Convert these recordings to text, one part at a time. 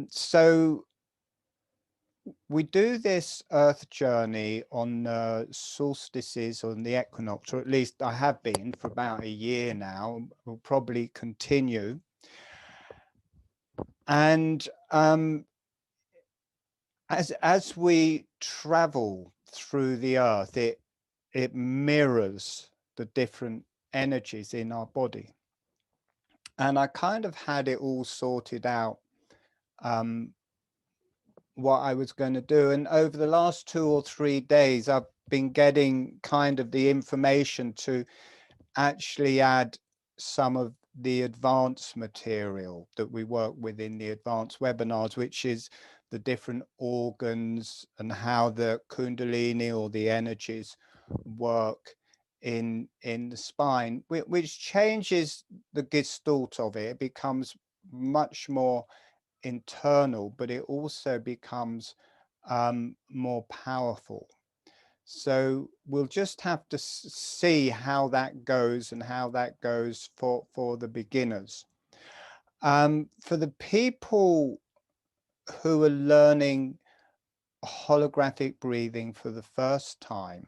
So we do this Earth journey on solstices, on the equinox, or at least I have been for about a year now. We'll probably continue. And as we travel through the Earth, it mirrors the different energies in our body. And I kind of had it all sorted out, what I was going to do. And over the last 2 or 3 days, I've been getting kind of the information to actually add some of the advanced material that we work with in the advanced webinars, which is the different organs and how the Kundalini or the energies work in the spine, which changes the gestalt of it. It becomes much more internal, but it also becomes more powerful. So we'll just have to see how that goes and how that goes for the beginners. For the people who are learning holographic breathing for the first time,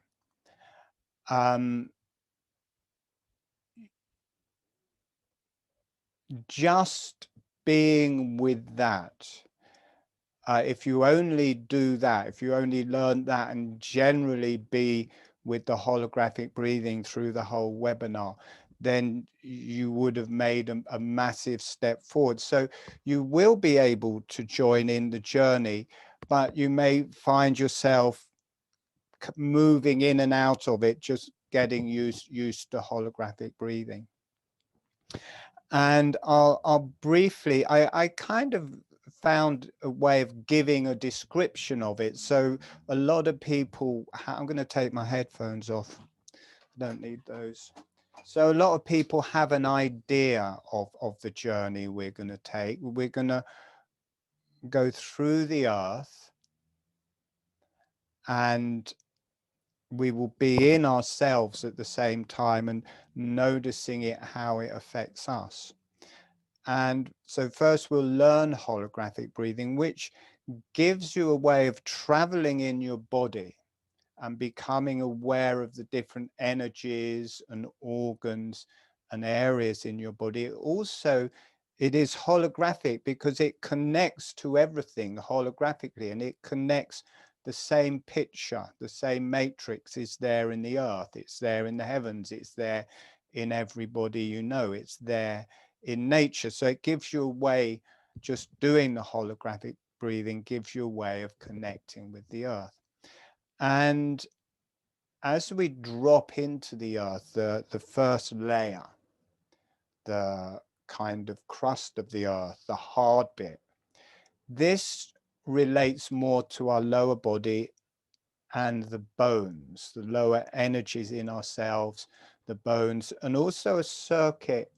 just being with that, if you only do that, if you only learn that and generally be with the holographic breathing through the whole webinar, then you would have made a massive step forward. So you will be able to join in the journey, but you may find yourself moving in and out of it, just getting used to holographic breathing. And I'll briefly, I kind of found a way of giving a description of it. So a lot of people, I'm going to take my headphones off. I don't need those. So a lot of people have an idea of the journey we're going to take. We're going to go through the earth, and we will be in ourselves at the same time and noticing it, how it affects us. And so first we'll learn holographic breathing, which gives you a way of traveling in your body and becoming aware of the different energies and organs and areas in your body. Also, it is holographic because it connects to everything holographically, and it connects the same picture, the same matrix is there in the earth, it's there in the heavens, it's there in everybody you know, it's there in nature. So it gives you a way, just doing the holographic breathing gives you a way of connecting with the earth. And as we drop into the earth, the first layer, the kind of crust of the earth, the hard bit, this relates more to our lower body and the bones, the lower energies in ourselves, the bones, and also a circuit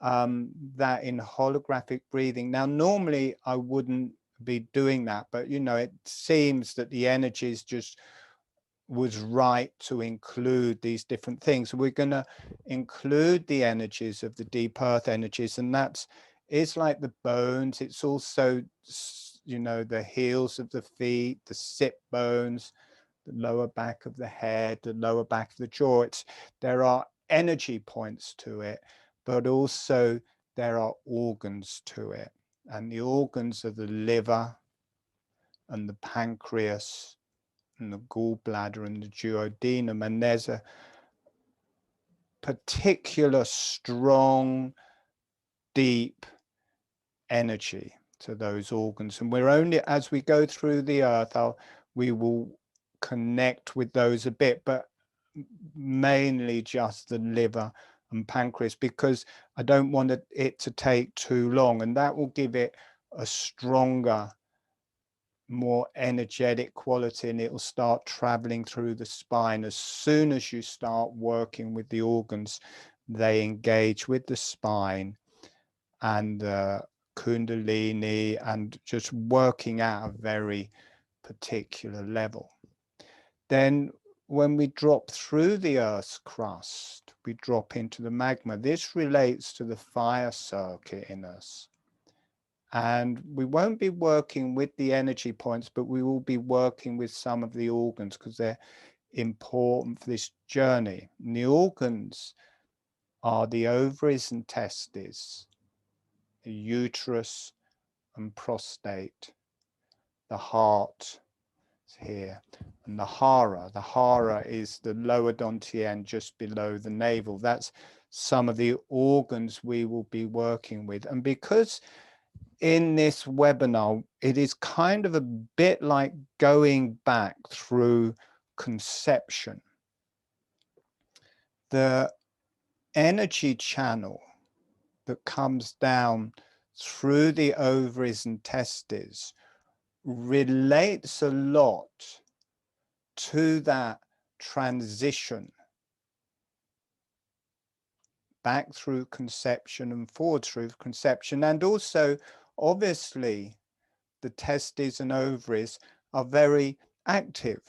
that in holographic breathing. Now, normally I wouldn't be doing that, but you know, it seems that the energies just was right to include these different things. We're going to include the energies of the deep earth energies, and it's like the bones. It's also, you know, the heels of the feet, the sit bones, the lower back of the head, the lower back of the jaw. There are energy points to it, but also there are organs to it. And the organs are the liver and the pancreas and the gallbladder and the duodenum. And there's a particular strong, deep energy to those organs. And we're only, as we go through the earth, we will connect with those a bit, but mainly just the liver and pancreas, because I don't want it to take too long, and that will give it a stronger, more energetic quality, and it will start traveling through the spine. As soon as you start working with the organs, they engage with the spine and the Kundalini, and just working at a very particular level. Then when we drop through the Earth's crust, we drop into the magma. This relates to the fire circuit in us. And we won't be working with the energy points, but we will be working with some of the organs because they're important for this journey. And the organs are the ovaries and testes, the uterus and prostate, the heart is here, and the hara. The hara is the lower dantian just below the navel. That's some of the organs we will be working with. And because in this webinar, it is kind of a bit like going back through conception. The energy channel that comes down through the ovaries and testes relates a lot to that transition back through conception and forward through conception. And also, obviously, the testes and ovaries are very active,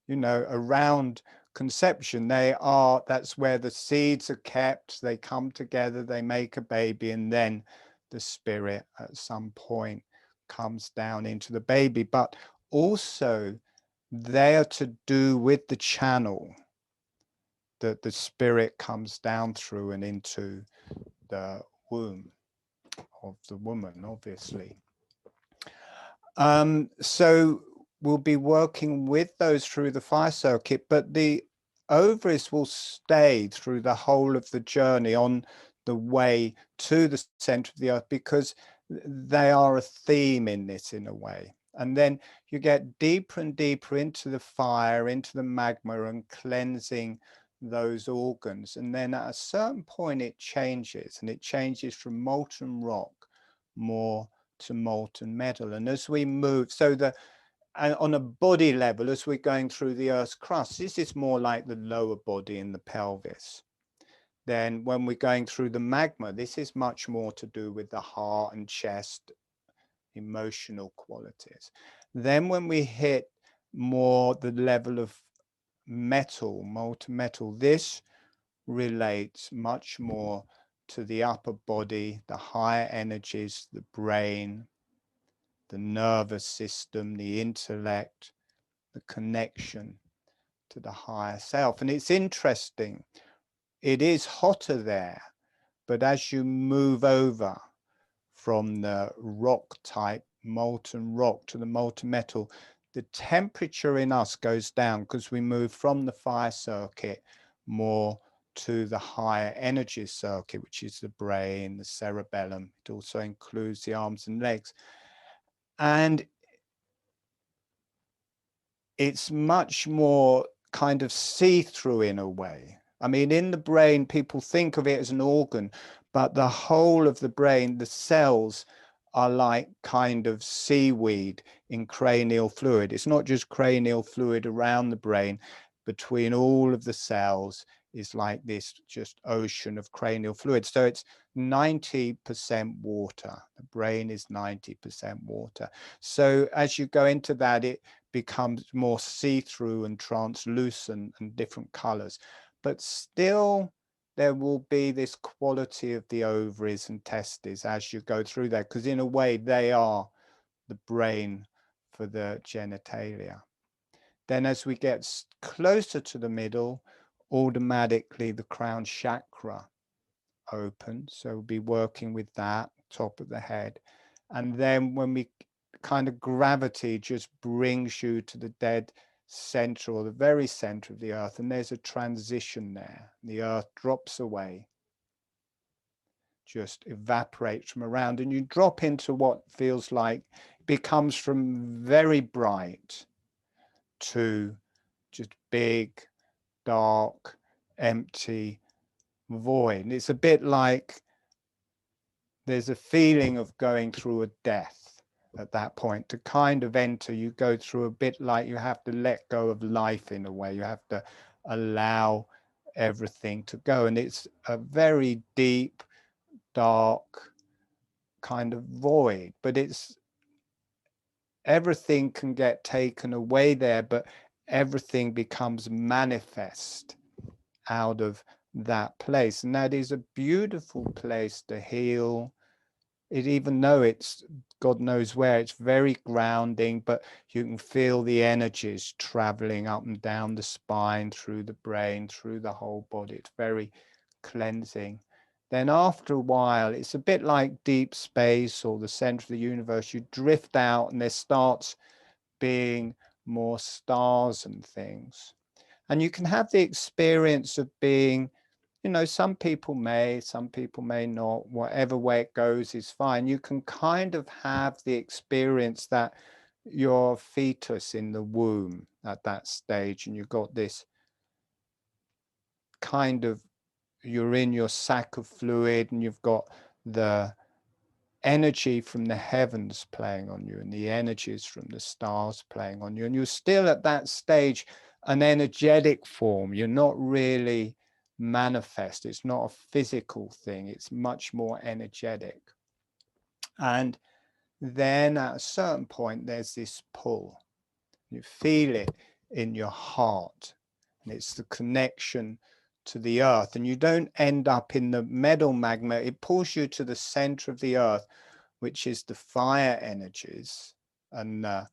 you know, around conception. That's where the seeds are kept, they come together, they make a baby, and then the spirit at some point comes down into the baby. But also they are to do with the channel that the spirit comes down through and into the womb of the woman, obviously. So we'll be working with those through the fire circuit, but the ovaries will stay through the whole of the journey on the way to the center of the earth, because they are a theme in this, in a way. And then you get deeper and deeper into the fire, into the magma, and cleansing those organs. And then at a certain point it changes, and it changes from molten rock more to molten metal. And as we move, so on a body level, as we're going through the Earth's crust, this is more like the lower body in the pelvis. Then when we're going through the magma, this is much more to do with the heart and chest, emotional qualities. Then when we hit more the level of metal, molten metal, this relates much more to the upper body, the higher energies, the brain, the nervous system, the intellect, the connection to the higher self. And it's interesting, it is hotter there, but as you move over from the rock type, molten rock, to the molten metal, the temperature in us goes down because we move from the fire circuit more to the higher energy circuit, which is the brain, the cerebellum. It also includes the arms and legs. And it's much more kind of see-through in a way. I mean, in the brain, people think of it as an organ, but the whole of the brain, the cells are like kind of seaweed in cranial fluid. It's not just cranial fluid around the brain. Between all of the cells is like this just ocean of cranial fluid. So it's 90% water. The brain is 90% water. So as you go into that, it becomes more see-through and translucent and different colors. But still, there will be this quality of the ovaries and testes as you go through there, because in a way they are the brain for the genitalia. Then as we get closer to the middle, automatically the crown chakra opens. So we'll be working with that, top of the head. And then when we kind of gravity just brings you to the dead center, or the very center of the earth, and there's a transition there. The earth drops away, just evaporates from around, and you drop into what feels like becomes from very bright to just big, dark, empty void. And it's a bit like there's a feeling of going through a death at that point. To kind of enter, you go through a bit like you have to let go of life in a way. You have to allow everything to go. And it's a very deep, dark kind of void, but it's everything can get taken away there, but everything becomes manifest out of that place. And that is a beautiful place to heal, even though it's God knows where, it's very grounding, but you can feel the energies traveling up and down the spine, through the brain, through the whole body. It's very cleansing. Then after a while, it's a bit like deep space or the center of the universe. You drift out and there starts being more stars and things. And you can have the experience of being, you know, some people may not, whatever way it goes is fine. You can kind of have the experience that you're a fetus in the womb at that stage, and you've got this kind of, you're in your sac of fluid and you've got the energy from the heavens playing on you and the energies from the stars playing on you, and you're still at that stage an energetic form. You're not really manifest. It's not a physical thing. It's much more energetic. And then at a certain point there's this pull. You feel it in your heart, and it's the connection to the earth, and you don't end up in the metal magma. It pulls you to the center of the earth, which is the fire energies and the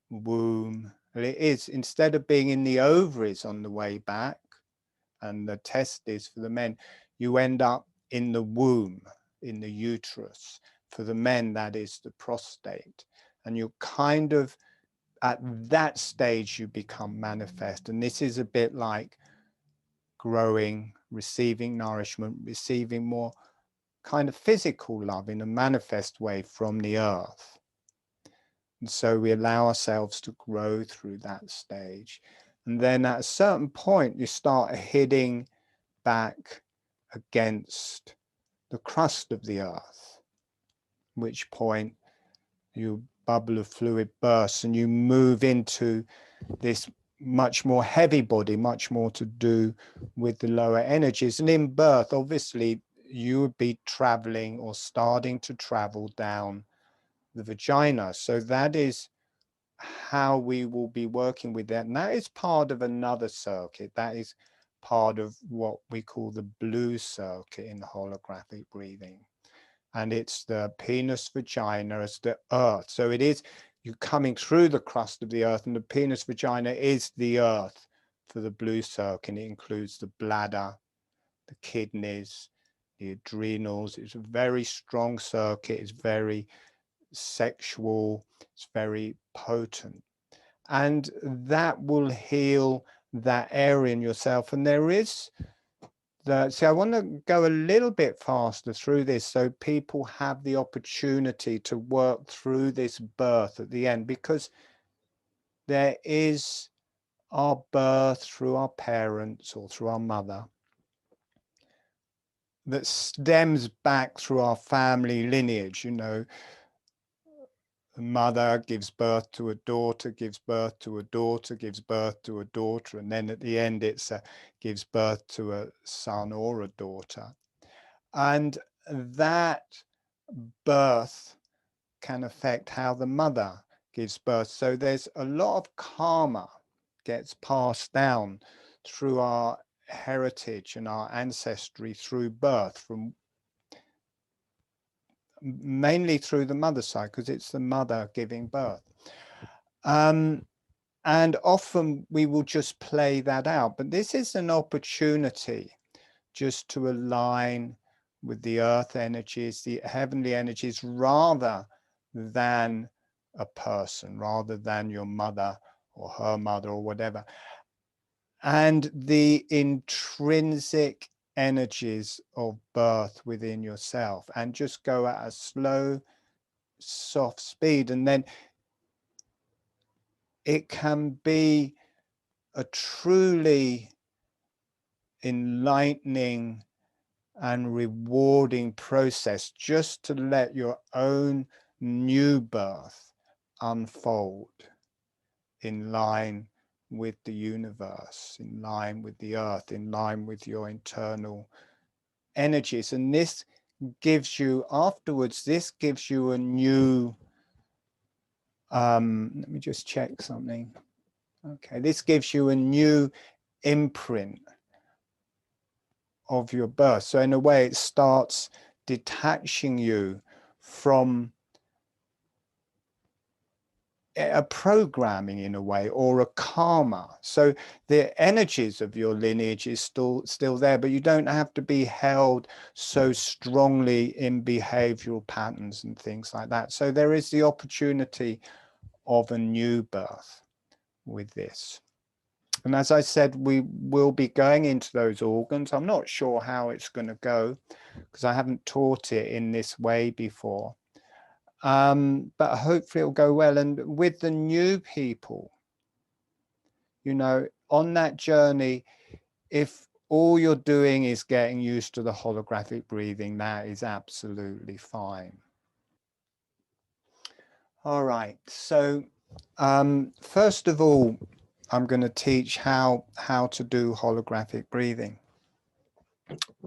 womb. It is, instead of being in the ovaries on the way back and the testes for the men, you end up in the womb, in the uterus. For the men, that is the prostate. And you kind of, at that stage, you become manifest. And this is a bit like growing, receiving nourishment, receiving more kind of physical love in a manifest way from the earth. And so we allow ourselves to grow through that stage. And then at a certain point, you start hitting back against the crust of the earth, at which point your bubble of fluid bursts and you move into this much more heavy body, much more to do with the lower energies. And in birth, obviously, you would be traveling or starting to travel down the vagina. So that is how we will be working with that. And that is part of another circuit. That is part of what we call the blue circuit in holographic breathing. And it's the penis vagina as the earth. So it is you coming through the crust of the earth, and the penis vagina is the earth for the blue circuit. And it includes the bladder, the kidneys, the adrenals. It's a very strong circuit. It's very sexual. It's very potent. And that will heal that area in yourself. And there is see, I want to go a little bit faster through this so people have the opportunity to work through this birth at the end, because there is our birth through our parents or through our mother that stems back through our family lineage. You know, a mother gives birth to a daughter, gives birth to a daughter, gives birth to a daughter, and then at the end it's gives birth to a son or a daughter. And that birth can affect how the mother gives birth. So there's a lot of karma gets passed down through our heritage and our ancestry through birth, from mainly through the mother side, because it's the mother giving birth. And often we will just play that out, but this is an opportunity just to align with the earth energies, the heavenly energies, rather than a person, rather than your mother or her mother or whatever. And the intrinsic energies of birth within yourself, and just go at a slow, soft speed. And then it can be a truly enlightening and rewarding process just to let your own new birth unfold in line with the universe, in line with the earth, in line with your internal energies. And this gives you, afterwards, this gives you a new, let me just check something. Okay, this gives you a new imprint of your birth. So in a way, it starts detaching you from a programming in a way, or a karma. So the energies of your lineage is still there, but you don't have to be held so strongly in behavioral patterns and things like that. So there is the opportunity of a new birth with this. And as I said, we will be going into those organs. I'm not sure how it's going to go because I haven't taught it in this way before. But hopefully it'll go well. And with the new people, you know, on that journey, if all you're doing is getting used to the holographic breathing, that is absolutely fine. All right. So first of all, I'm going to teach how to do holographic breathing.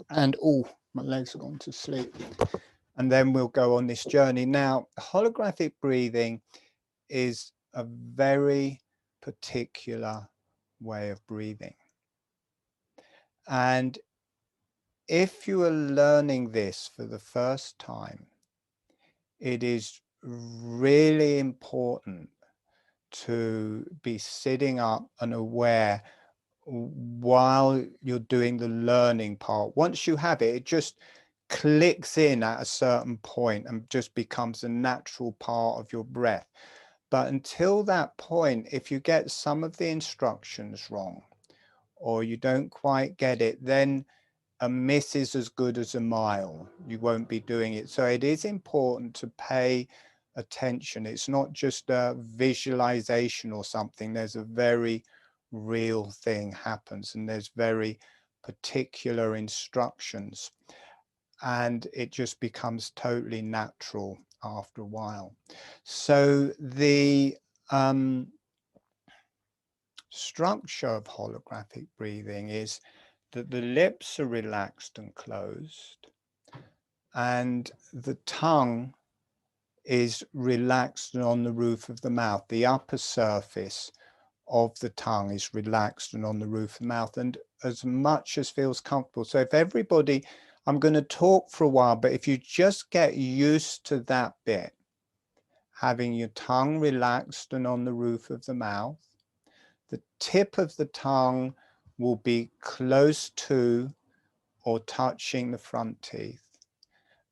And oh, my legs have gone to sleep. And then we'll go on this journey. Now, holographic breathing is a very particular way of breathing. And if you are learning this for the first time, it is really important to be sitting up and aware while you're doing the learning part. Once you have it, it just clicks in at a certain point and just becomes a natural part of your breath. But until that point, if you get some of the instructions wrong or you don't quite get it, then a miss is as good as a mile. You won't be doing it. So it is important to pay attention. It's not just a visualization or something. There's a very real thing happens, and there's very particular instructions, and it just becomes totally natural after a while. So the structure of holographic breathing is that the lips are relaxed and closed, and the tongue is relaxed and on the roof of the mouth. The upper surface of the tongue is relaxed and on the roof of the mouth, and as much as feels comfortable. So if everybody, I'm going to talk for a while, but if you just get used to that bit, having your tongue relaxed and on the roof of the mouth, the tip of the tongue will be close to or touching the front teeth,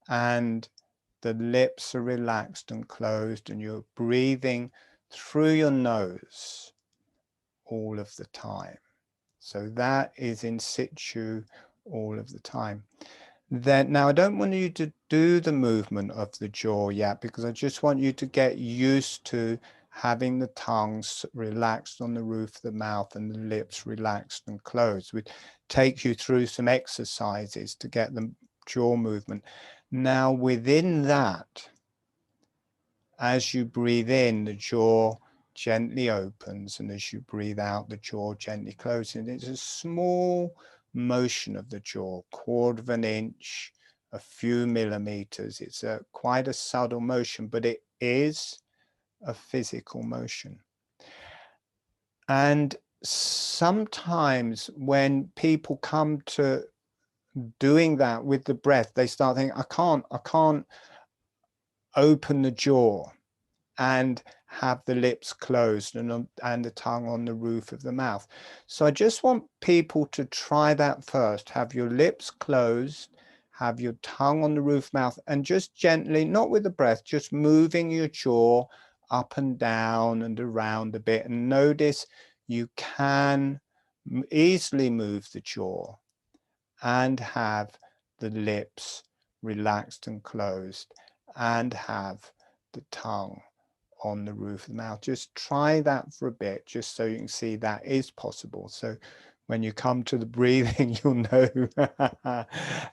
and the lips are relaxed and closed, and you're breathing through your nose all of the time. So that is in situ all of the time. Then, now I don't want you to do the movement of the jaw yet, because I just want you to get used to having the tongue relaxed on the roof of the mouth and the lips relaxed and closed. We take you through some exercises to get the jaw movement. Now within that, as you breathe in, the jaw gently opens, and as you breathe out, the jaw gently closes. And it's a small motion of the jaw, 1/4 of an inch, a few millimeters. It's quite a subtle motion, but it is a physical motion. And sometimes when people come to doing that with the breath, they start thinking, I can't open the jaw and have the lips closed and the tongue on the roof of the mouth. So I just want people to try that first. Have your lips closed, have your tongue on the roof mouth, and just gently, not with the breath, just moving your jaw up and down and around a bit. And notice you can easily move the jaw and have the lips relaxed and closed and have the tongue on the roof of the mouth. Just try that for a bit, just so you can see that is possible. So when you come to the breathing, you'll know that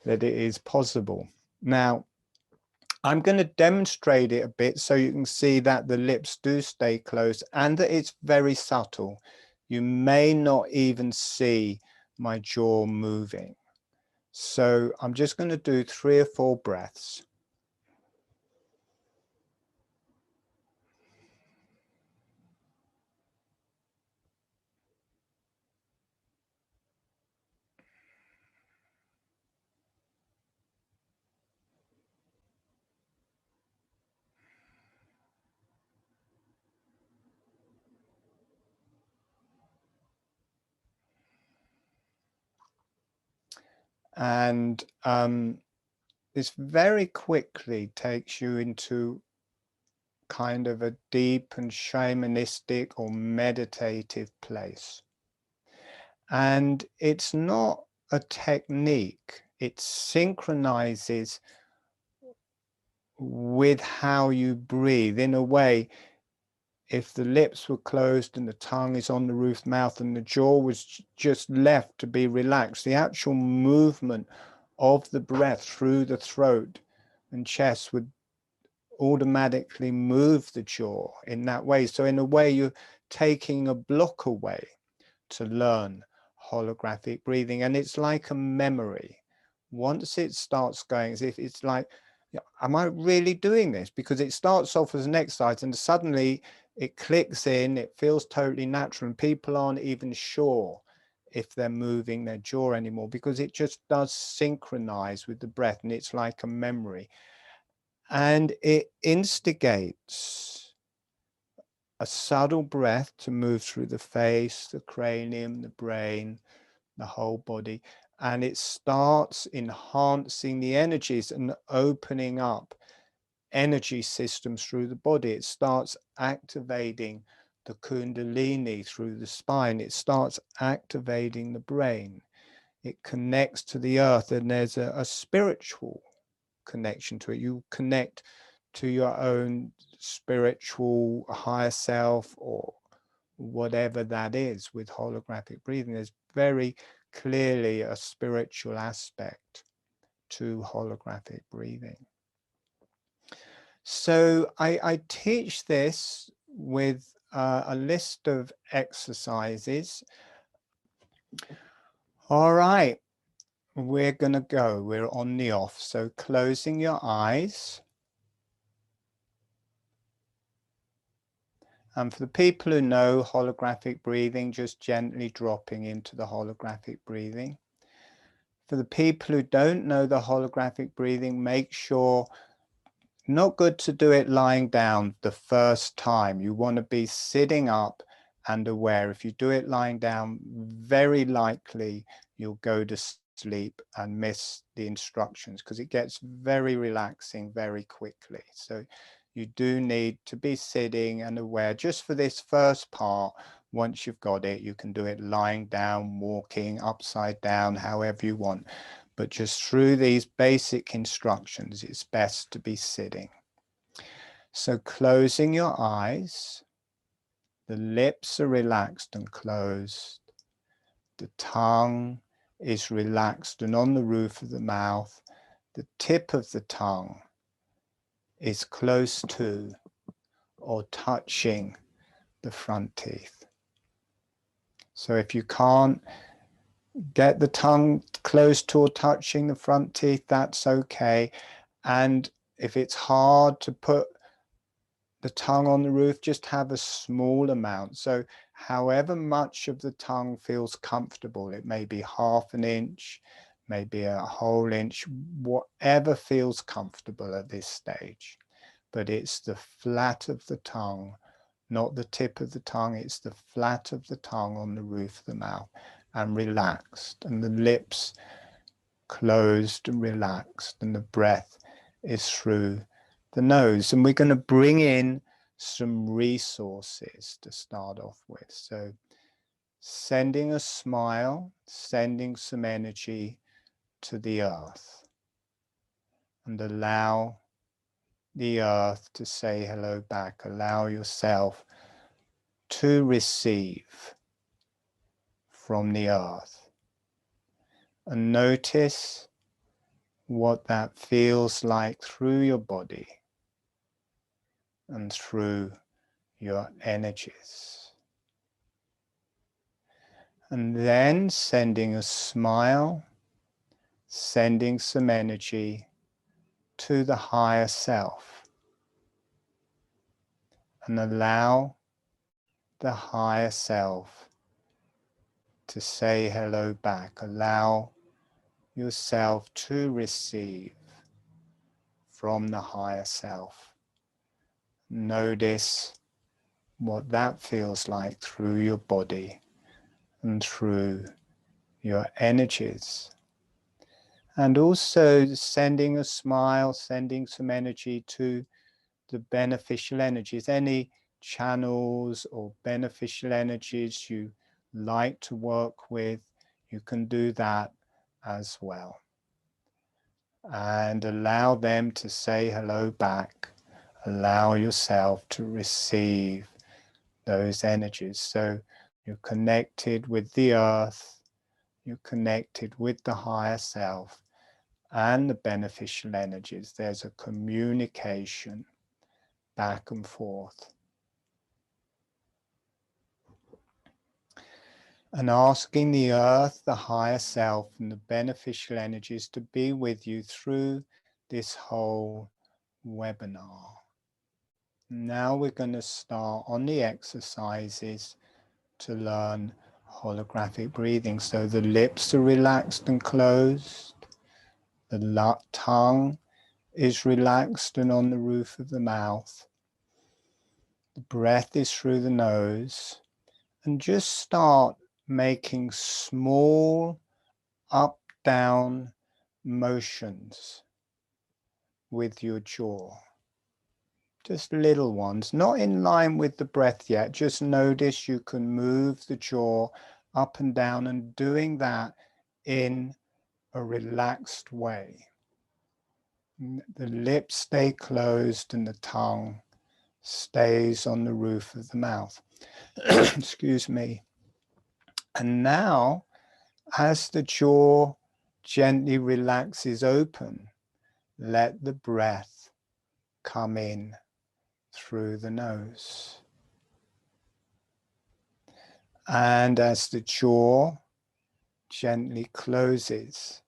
it is possible. Now, I'm going to demonstrate it a bit so you can see that the lips do stay closed and that it's very subtle. You may not even see my jaw moving. So I'm just going to do 3 or 4 breaths. And this very quickly takes you into kind of a deep and shamanistic or meditative place. And it's not a technique, it synchronizes with how you breathe. In a way, if the lips were closed and the tongue is on the roof mouth and the jaw was just left to be relaxed, the actual movement of the breath through the throat and chest would automatically move the jaw in that way. So in a way, you're taking a block away to learn holographic breathing, and it's like a memory. Once it starts going, as if it's like, am I really doing this? Because it starts off as an exercise and suddenly it clicks in, it feels totally natural, and people aren't even sure if they're moving their jaw anymore, because it just does synchronize with the breath, and it's like a memory. And it instigates a subtle breath to move through the face, the cranium, the brain, the whole body. And it starts enhancing the energies and opening up energy systems through the body. It starts activating the kundalini through the spine. It starts activating the brain. It connects to the earth, and there's a spiritual connection to it. You connect to your own spiritual higher self, or whatever that is, with holographic breathing. There's very clearly a spiritual aspect to holographic breathing. So I teach this with a list of exercises. All right, we're going to go. We're on the off. So closing your eyes. And for the people who know holographic breathing, just gently dropping into the holographic breathing. For the people who don't know the holographic breathing, make sure, not good to do it lying down the first time. You want to be sitting up and aware. If you do it lying down, very likely you'll go to sleep and miss the instructions, because it gets very relaxing very quickly. So you do need to be sitting and aware just for this first part. Once you've got it, you can do it lying down, walking, upside down, however you want. But just through these basic instructions, it's best to be sitting. So closing your eyes, the lips are relaxed and closed. The tongue is relaxed and on the roof of the mouth. The tip of the tongue is close to or touching the front teeth. So if you can't get the tongue close to or touching the front teeth, that's okay. And if it's hard to put the tongue on the roof, just have a small amount. So however much of the tongue feels comfortable, it may be half an inch, maybe a whole inch, whatever feels comfortable at this stage. But it's the flat of the tongue, not the tip of the tongue, it's the flat of the tongue on the roof of the mouth, and relaxed, and the lips closed and relaxed, and the breath is through the nose. And we're going to bring in some resources to start off with. So sending a smile, sending some energy to the earth, and allow the earth to say hello back. Allow yourself to receive from the earth, and notice what that feels like through your body and through your energies. And then sending a smile, sending some energy to the higher self, and allow the higher self to say hello back. Allow yourself to receive from the higher self. Notice what that feels like through your body and through your energies. And also sending a smile, sending some energy to the beneficial energies, any channels or beneficial energies you like to work with, you can do that as well. And allow them to say hello back. Allow yourself to receive those energies. So you're connected with the earth, you're connected with the higher self and the beneficial energies. There's a communication back and forth. And asking the earth, the higher self, and the beneficial energies to be with you through this whole webinar. Now we're going to start on the exercises to learn holographic breathing. So the lips are relaxed and closed. The tongue is relaxed and on the roof of the mouth. The breath is through the nose. And just start making small up-down motions with your jaw. Just little ones, not in line with the breath yet. Just notice you can move the jaw up and down, and doing that in a relaxed way. The lips stay closed and the tongue stays on the roof of the mouth. Excuse me. And now, as the jaw gently relaxes open, let the breath come in through the nose. And as the jaw gently closes,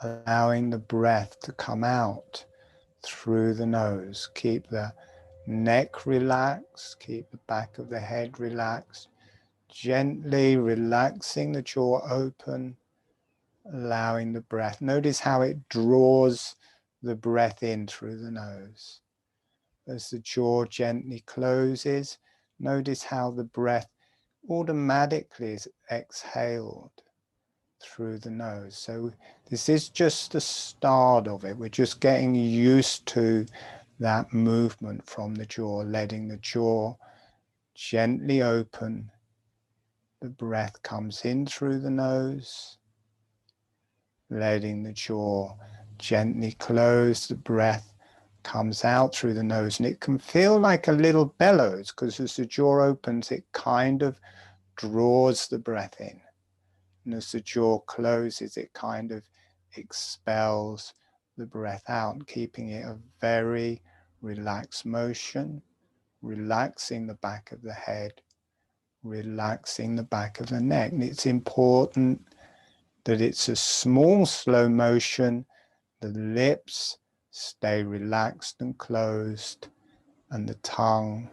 allowing the breath to come out through the nose. Keep the neck relaxed, keep the back of the head relaxed, gently relaxing the jaw open, allowing the breath. Notice how it draws the breath in through the nose. As the jaw gently closes, notice how the breath automatically is exhaled through the nose. So this is just the start of it. We're just getting used to that movement from the jaw, letting the jaw gently open. The breath comes in through the nose, letting the jaw gently close. The breath comes out through the nose, and it can feel like a little bellows because as the jaw opens, it kind of draws the breath in. And as the jaw closes, it kind of expels the breath out, keeping it a very relaxed motion, relaxing the back of the head, relaxing the back of the neck. And it's important that it's a small, slow motion. The lips stay relaxed and closed, and the tongue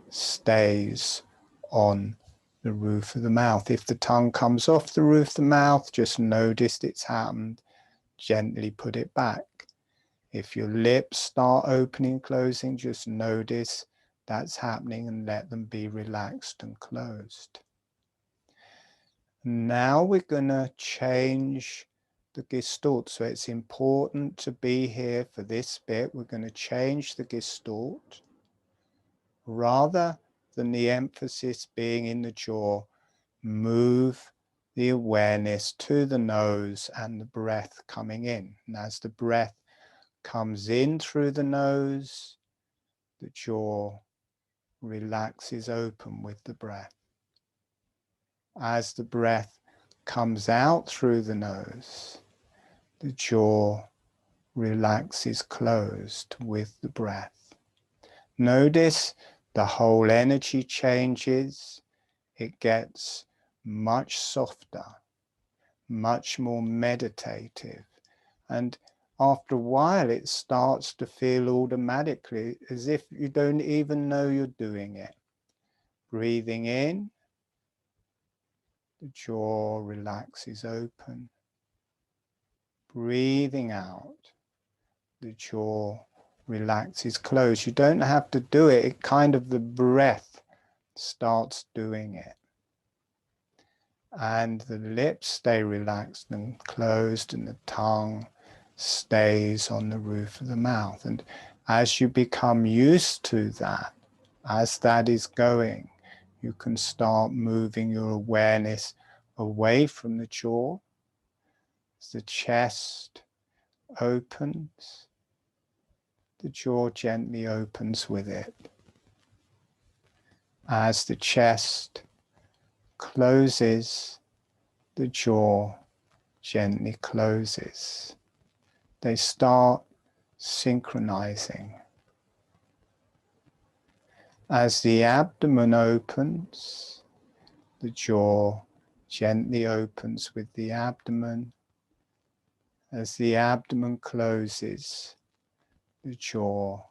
stays on the roof of the mouth. If the tongue comes off the roof of the mouth, just notice it's happened. Gently put it back. If your lips start opening and closing, just notice that's happening and let them be relaxed and closed. Now we're going to change the gestalt. So it's important to be here for this bit. We're going to change the gestalt. Rather than the emphasis being in the jaw, move the awareness to the nose and the breath coming in. And as the breath comes in through the nose, the jaw relaxes open with the breath. As the breath comes out through the nose, the jaw relaxes closed with the breath. Notice the whole energy changes. It gets much softer, much more meditative. And after a while, it starts to feel automatically as if you don't even know you're doing it. Breathing in, the jaw relaxes open. Breathing out, the jaw relaxes closed. You don't have to do it. It kind of, the breath starts doing it. And the lips stay relaxed and closed, and the tongue stays on the roof of the mouth. And as you become used to that, as that is going, you can start moving your awareness away from the jaw. As the chest opens, the jaw gently opens with it. As the chest closes, the jaw gently closes. They start synchronizing. As the abdomen opens, the jaw gently opens with the abdomen. As the abdomen closes, the jaw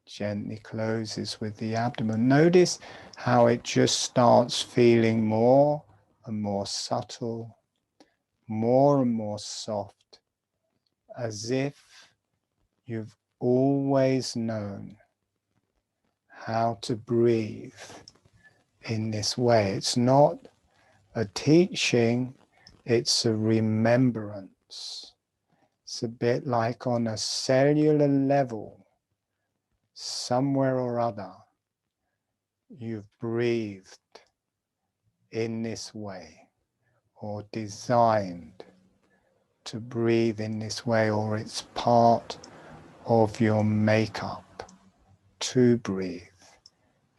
gently closes with the abdomen. Notice how it just starts feeling more and more subtle, more and more soft, as if you've always known how to breathe in this way. It's not a teaching, it's a remembrance. It's a bit like on a cellular level, somewhere or other, you've breathed in this way, or designed to breathe in this way, or it's part of your makeup to breathe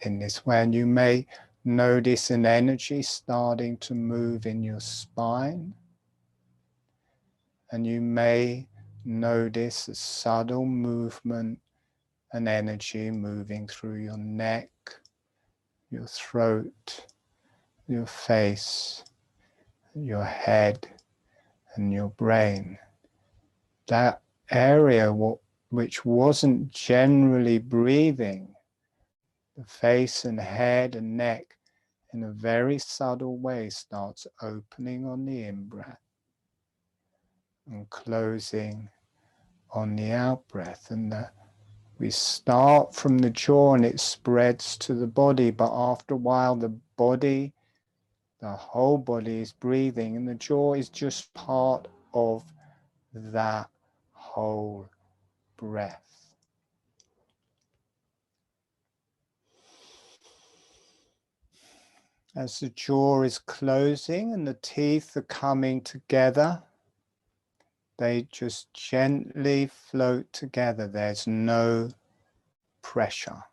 in this way. And you may notice an energy starting to move in your spine, and you may notice a subtle movement and energy moving through your neck, your throat, your face, your head, and your brain. That area which wasn't generally breathing, the face and head and neck, in a very subtle way starts opening on the in-breath and closing on the out-breath. And we start from the jaw and it spreads to the body, but after a while the whole body is breathing, and the jaw is just part of that whole breath. As the jaw is closing and the teeth are coming together, they just gently float together. There's no pressure.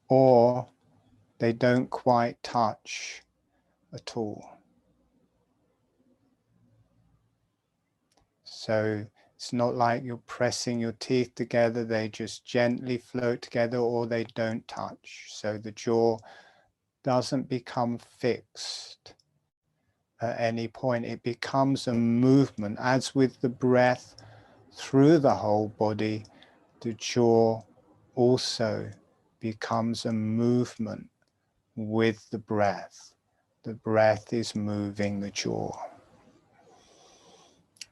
Or they don't quite touch at all. So it's not like you're pressing your teeth together, they just gently float together, or they don't touch. So the jaw doesn't become fixed at any point. It becomes a movement. As with the breath through the whole body, the jaw also becomes a movement with the breath. The breath is moving the jaw.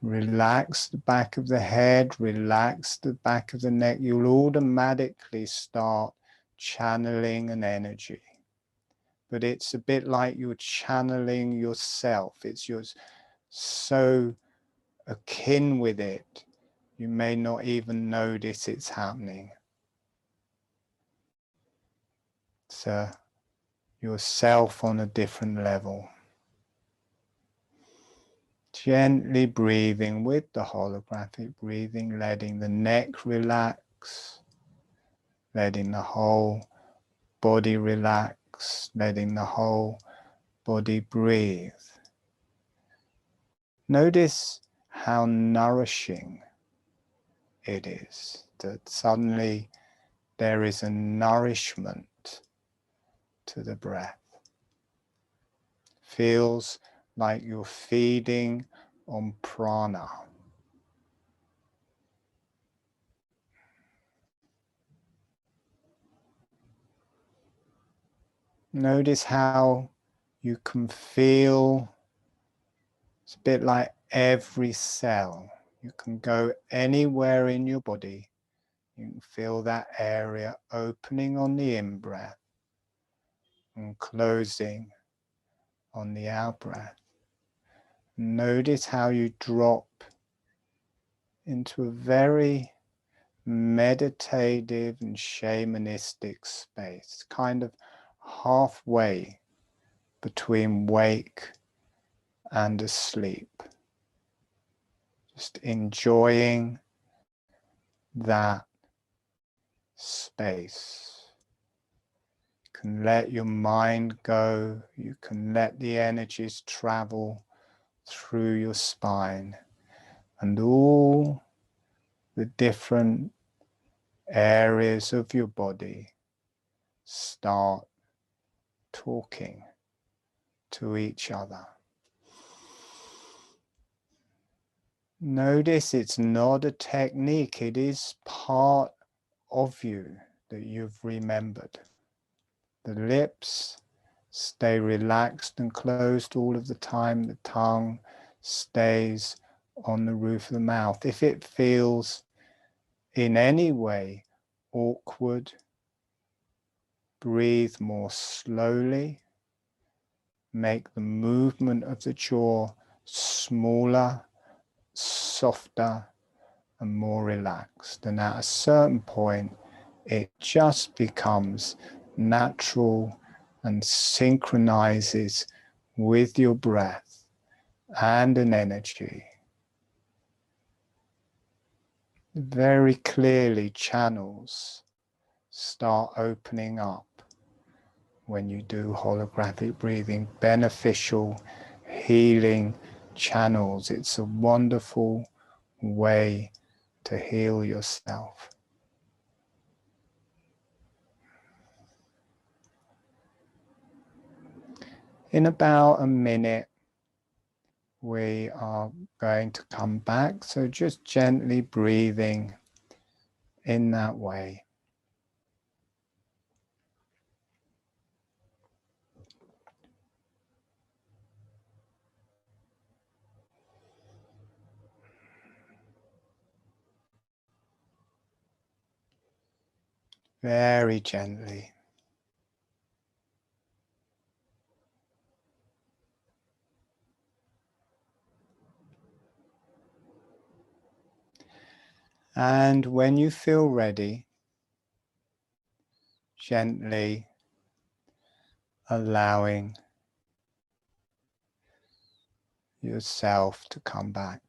Relax the back of the head, relax the back of the neck. You'll automatically start channeling an energy. But it's a bit like you're channeling yourself. You're so akin with it, you may not even notice it's happening. It's yourself on a different level. Gently breathing with the holographic breathing, letting the neck relax, letting the whole body relax, letting the whole body breathe. Notice how nourishing it is, that suddenly there is a nourishment to the breath. Feels like you're feeding on prana. Notice how you can feel, it's a bit like every cell. You can go anywhere in your body. You can feel that area opening on the in-breath and closing on the out-breath. Notice how you drop into a very meditative and shamanistic space, kind of halfway between wake and asleep. Just enjoying that space. You can let your mind go, you can let the energies travel through your spine and all the different areas of your body start talking to each other. Notice it's not a technique, it is part of you that you've remembered. The lips stay relaxed and closed all of the time. The tongue stays on the roof of the mouth. If it feels in any way awkward, breathe more slowly. Make the movement of the jaw smaller, softer, and more relaxed. And at a certain point, it just becomes natural and synchronizes with your breath and an energy. Very clearly, channels start opening up when you do holographic breathing, beneficial, healing channels. It's a wonderful way to heal yourself. In about a minute, we are going to come back, so just gently breathing in that way. Very gently. And when you feel ready, gently allowing yourself to come back.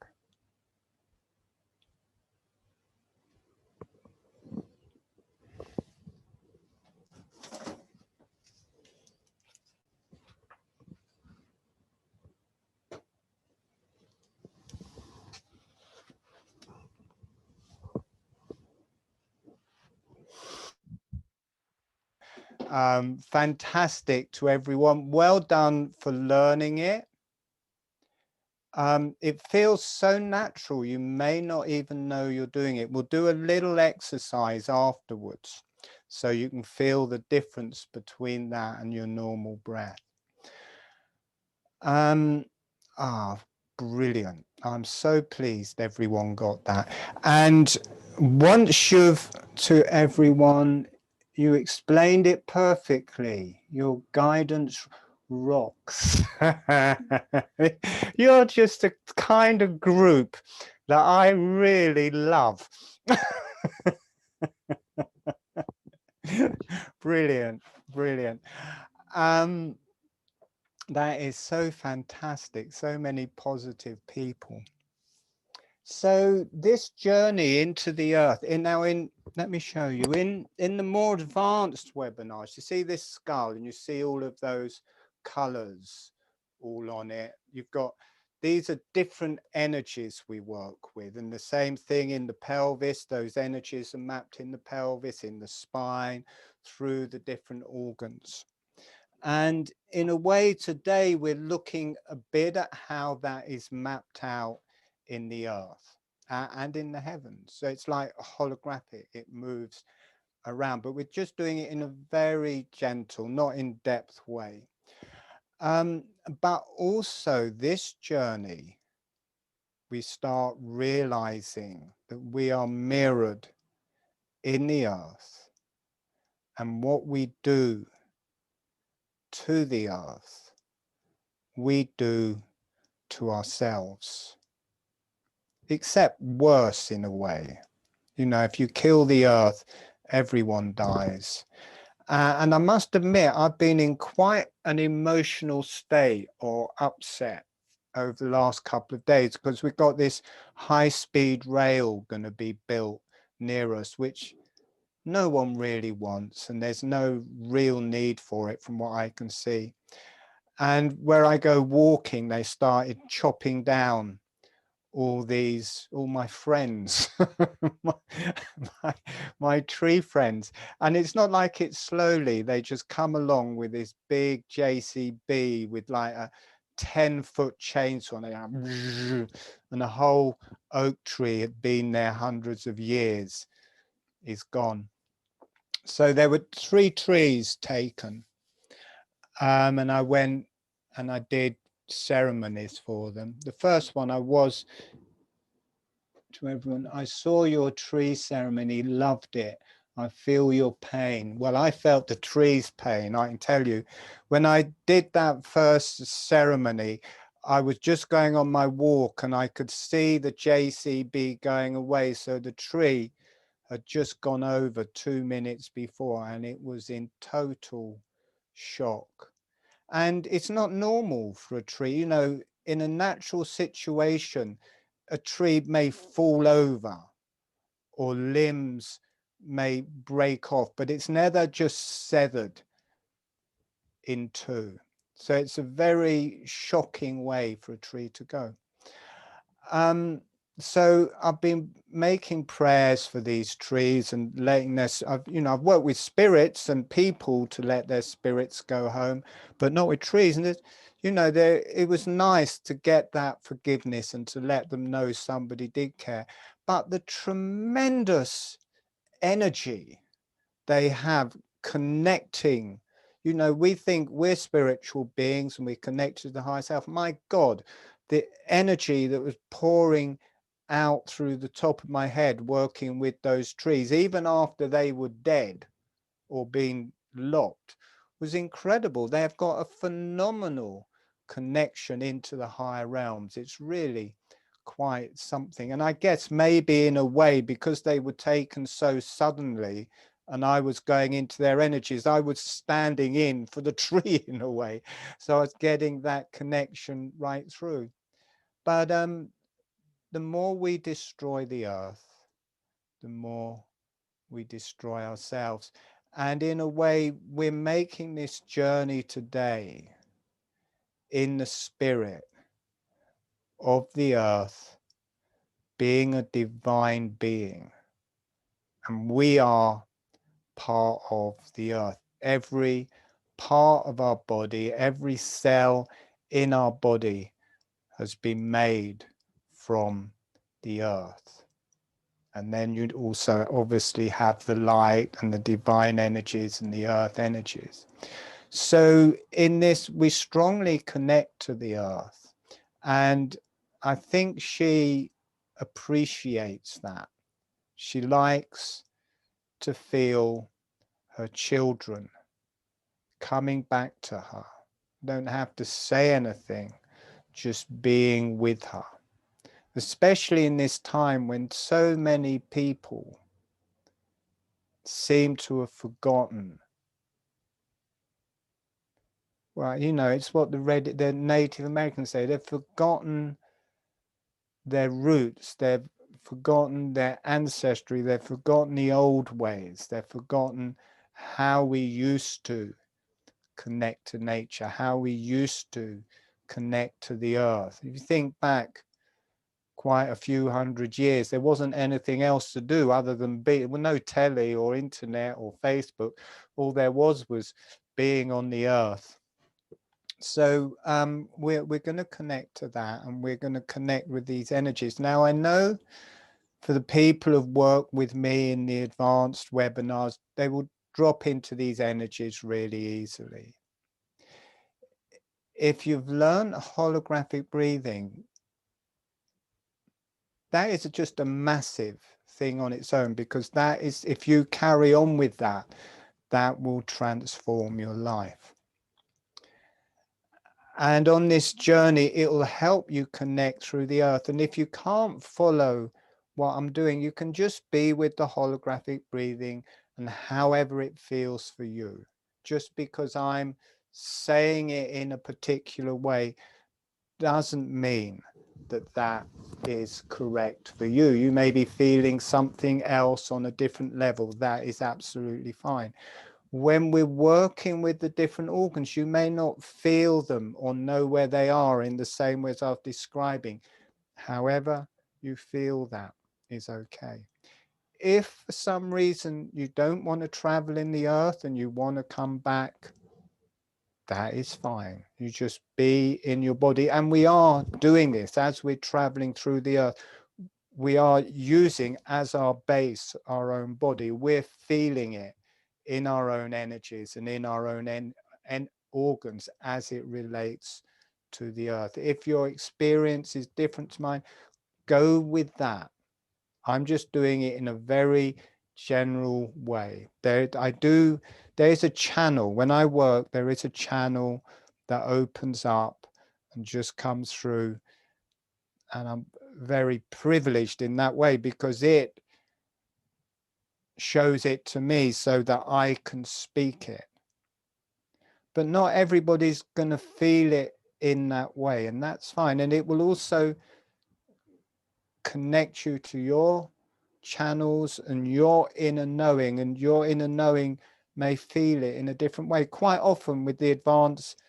Fantastic to everyone. Well done for learning it. It feels so natural, you may not even know you're doing it. We'll do a little exercise afterwards so you can feel the difference between that and your normal breath. Brilliant. I'm so pleased everyone got that. And once you've, to everyone, you explained it perfectly. Your guidance rocks. You're just a kind of group that I really love. Brilliant, brilliant. That is so fantastic. So many positive people. So this journey into the earth, let me show you, in the more advanced webinars, you see this skull and you see all of those colors all on it. You've got, these are different energies we work with, and the same thing in the pelvis. Those energies are mapped in the pelvis, in the spine, through the different organs. And in a way today, we're looking a bit at how that is mapped out in the earth and in the heavens. So it's like holographic, it moves around, but we're just doing it in a very gentle, not in-depth way. But also this journey, we start realizing that we are mirrored in the earth, and what we do to the earth, we do to ourselves, except worse in a way. You know, if you kill the earth, everyone dies. And I must admit, I've been in quite an emotional state or upset over the last couple of days, because we've got this high-speed rail going to be built near us, which no one really wants, and there's no real need for it from what I can see. And where I go walking, they started chopping down all my friends, my tree friends. And it's not like it's slowly, they just come along with this big JCB with like a 10-foot chainsaw, and a whole oak tree had been there hundreds of years is gone. So there were 3 trees taken, and I went and I did ceremonies for them. The first one I was to everyone, I saw your tree ceremony, loved it. I feel your pain. Well, I felt the tree's pain, I can tell you. When I did that first ceremony, I was just going on my walk and I could see the JCB going away. So the tree had just gone over 2 minutes before, and it was in total shock. And it's not normal for a tree, you know, in a natural situation, a tree may fall over or limbs may break off, but it's never just severed in two. So it's a very shocking way for a tree to go. So I've been making prayers for these trees and letting this, I've worked with spirits and people to let their spirits go home, but not with trees. And it was nice to get that forgiveness and to let them know somebody did care. But the tremendous energy they have connecting, we think we're spiritual beings and we connect to the higher self. My God, the energy that was pouring out through the top of my head working with those trees, even after they were dead or being locked, was incredible. They have got a phenomenal connection into the higher realms. It's really quite something. And I guess maybe in a way, because they were taken so suddenly and I was going into their energies, I was standing in for the tree in a way. So I was getting that connection right through. But the more we destroy the earth, the more we destroy ourselves. And in a way, we're making this journey today in the spirit of the earth being a divine being. And we are part of the earth. Every part of our body, every cell in our body has been made from the earth. And then you'd also obviously have the light and the divine energies and the earth energies. So in this, we strongly connect to the earth. And I think she appreciates that. She likes to feel her children coming back to her. Don't have to say anything, just being with her. Especially in this time when so many people seem to have forgotten. Well, it's what the Native Americans say. They've forgotten their roots. They've forgotten their ancestry. They've forgotten the old ways. They've forgotten how we used to connect to nature, how we used to connect to the earth. If you think back quite a few hundred years, there wasn't anything else to do other than no telly or internet or Facebook. All there was being on the earth. So we're going to connect to that, and we're going to connect with these energies. Now, I know for the people who've worked with me in the advanced webinars, they will drop into these energies really easily. If you've learned holographic breathing, that is just a massive thing on its own, because that is, if you carry on with that, that will transform your life. And on this journey, it will help you connect through the earth. And if you can't follow what I'm doing, you can just be with the holographic breathing and however it feels for you. Just because I'm saying it in a particular way doesn't mean that that is correct for you. You may be feeling something else on a different level. That is absolutely fine. When we're working with the different organs, you may not feel them or know where they are in the same way as I was describing. However you feel, that is okay. If for some reason you don't want to travel in the earth and you want to come back, that is fine. You just be in your body. And we are doing this as we're traveling through the earth. We are using as our base our own body. We're feeling it in our own energies and in our own organs as it relates to the earth. If your experience is different to mine, go with that. I'm just doing it in a very general way. There's a channel. When I work, there is a channel that opens up and just comes through. And I'm very privileged in that way because it shows it to me so that I can speak it. But not everybody's going to feel it in that way, and that's fine. And it will also connect you to your channels and your inner knowing, and your inner knowing may feel it in a different way. Quite often with the advanced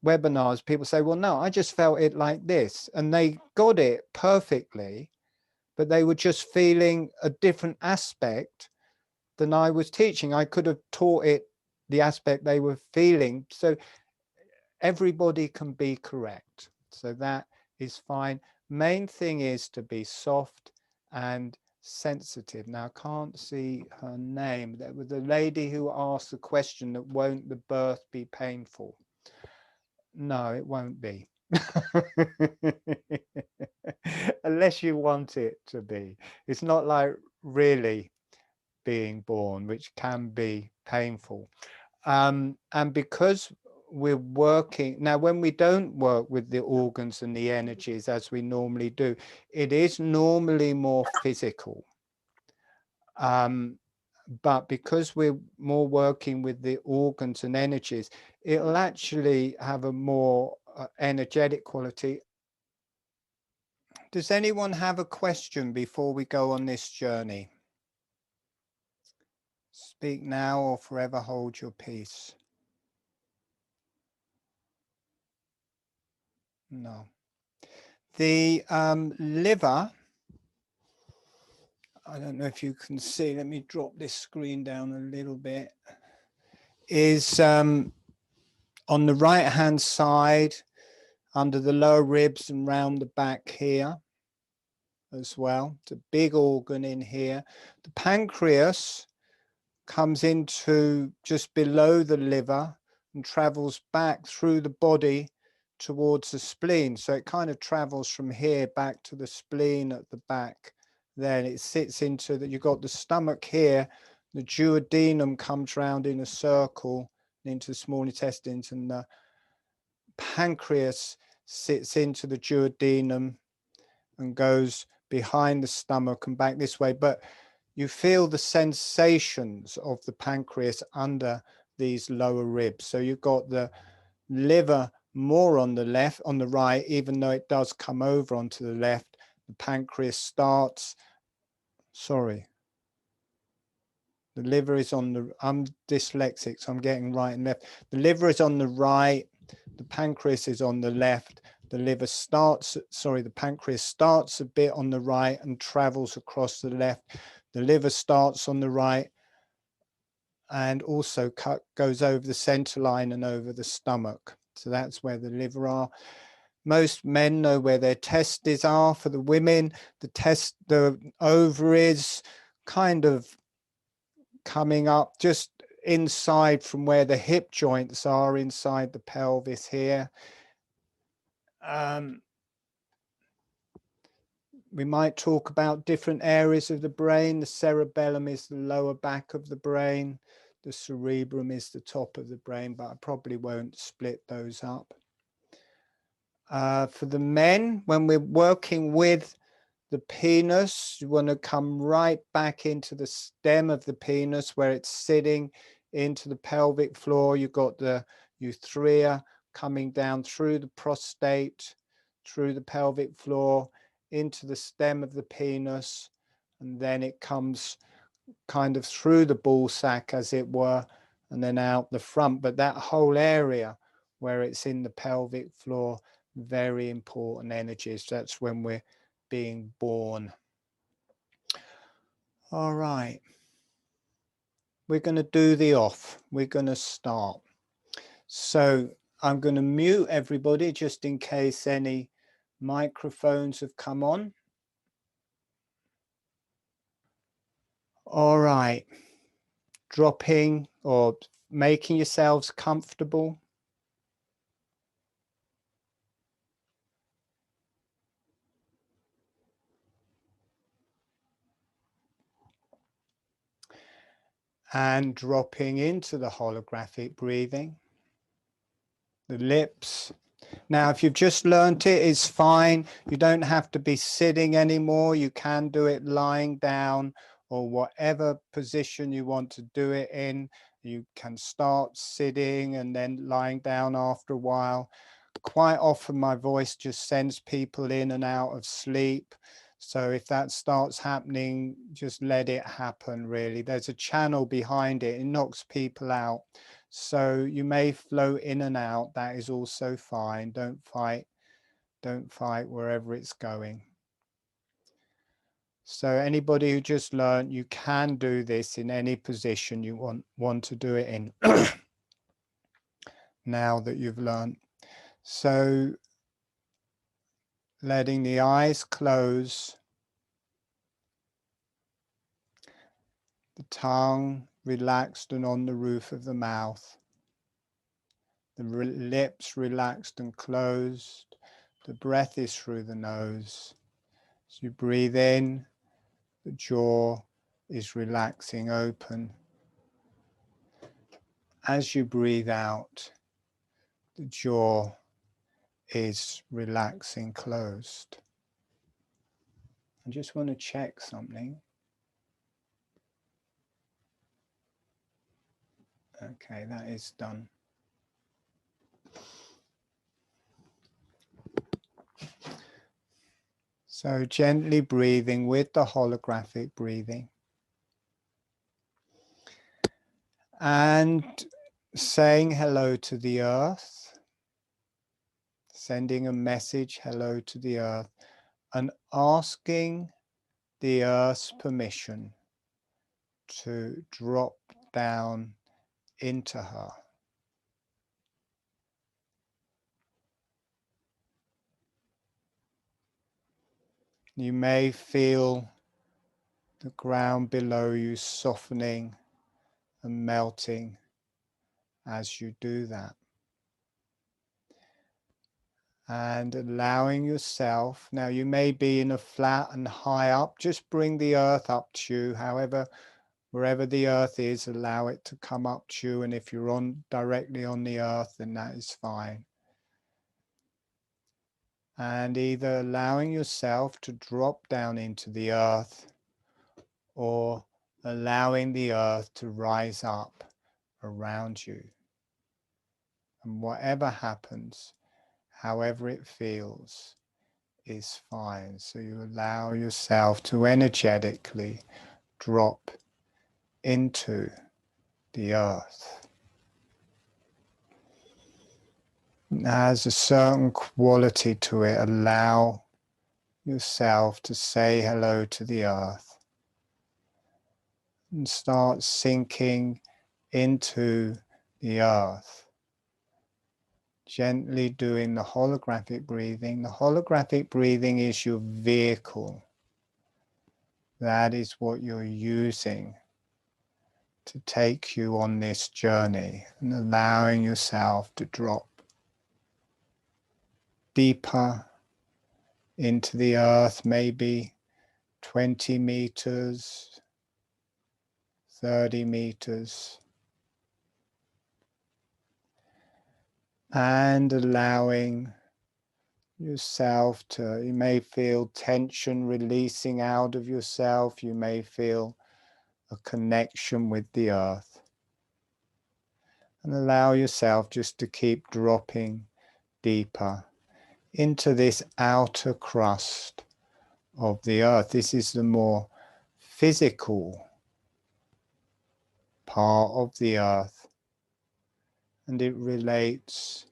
webinars, people say, well, no, I just felt it like this, and they got it perfectly, but they were just feeling a different aspect than I was teaching. I could have taught it the aspect they were feeling. So everybody can be correct. So that is fine. Main thing is to be soft and sensitive. Now, I can't see her name. There was the lady who asked the question that won't the birth be painful? No, it won't be. Unless you want it to be. It's not like really being born, which can be painful. And because we're working now, when we don't work with the organs and the energies as we normally do, it is normally more physical. But because we're more working with the organs and energies, it'll actually have a more energetic quality. Does anyone have a question before we go on this journey? Speak now or forever hold your peace. No. The liver, I don't know if you can see, let me drop this screen down a little bit, is on the right hand side under the lower ribs and round the back here as well. It's a big organ in here. The pancreas comes into just below the liver and travels back through the body towards the spleen. So it kind of travels from here back to the spleen at the back. Then it sits into that. You've got the stomach here, the duodenum comes round in a circle into the small intestines, and the pancreas sits into the duodenum and goes behind the stomach and back this way. But you feel the sensations of the pancreas under these lower ribs. So you've got the liver more on the left, on the right, even though it does come over onto the left. The pancreas starts, sorry, the liver is on the, I'm dyslexic, so I'm getting right and left. The liver is on the right, the pancreas is on the left. The liver starts, sorry, the pancreas starts a bit on the right and travels across the left. The liver starts on the right and also goes over the center line and over the stomach. So that's where the liver are. Most men know where their testes are. For the women, the ovaries kind of coming up just inside from where the hip joints are, inside the pelvis here. We might talk about different areas of the brain. The cerebellum is the lower back of the brain. The cerebrum is the top of the brain, but I probably won't split those up. For the men, when we're working with the penis, you want to come right back into the stem of the penis where it's sitting into the pelvic floor. You've got the urethra coming down through the prostate, through the pelvic floor, into the stem of the penis, and then it comes kind of through the ball sack, as it were, and then out the front. But that whole area where it's in the pelvic floor, very important energies. That's when we're being born. All right, we're going to do the off. We're going to start. So I'm going to mute everybody just in case any microphones have come on. All right, dropping or making yourselves comfortable. And dropping into the holographic breathing. The lips. Now, if you've just learnt it, it's fine. You don't have to be sitting anymore. You can do it lying down or whatever position you want to do it in. You can start sitting and then lying down after a while. Quite often my voice just sends people in and out of sleep. So if that starts happening, just let it happen, really. There's a channel behind it. It knocks people out. So you may float in and out. That is also fine. Don't fight. Don't fight wherever it's going. So anybody who just learned, you can do this in any position you want to do it in. Now that you've learned. So letting the eyes close, the tongue relaxed and on the roof of the mouth, the lips relaxed and closed, the breath is through the nose. As you breathe in, the jaw is relaxing open. As you breathe out, the jaw is relaxing closed. I just want to check something. Okay, that is done. So gently breathing with the holographic breathing. And saying hello to the earth, sending a message hello to the earth, and asking the earth's permission to drop down into her. You may feel the ground below you softening and melting as you do that. And allowing yourself, now you may be in a flat and high up, just bring the earth up to you, however, wherever the earth is, allow it to come up to you, and if you're directly on the earth, then that is fine. And either allowing yourself to drop down into the earth or allowing the earth to rise up around you. And whatever happens, however it feels, is fine. So you allow yourself to energetically drop into the earth. It has a certain quality to it. Allow yourself to say hello to the earth and start sinking into the earth. Gently doing the holographic breathing. The holographic breathing is your vehicle. That is what you're using to take you on this journey, and allowing yourself to drop deeper into the earth, maybe 20 meters, 30 meters, and allowing yourself to, you may feel tension releasing out of yourself. You may feel a connection with the earth. And allow yourself just to keep dropping deeper into this outer crust of the earth. This is the more physical part of the earth, and it relates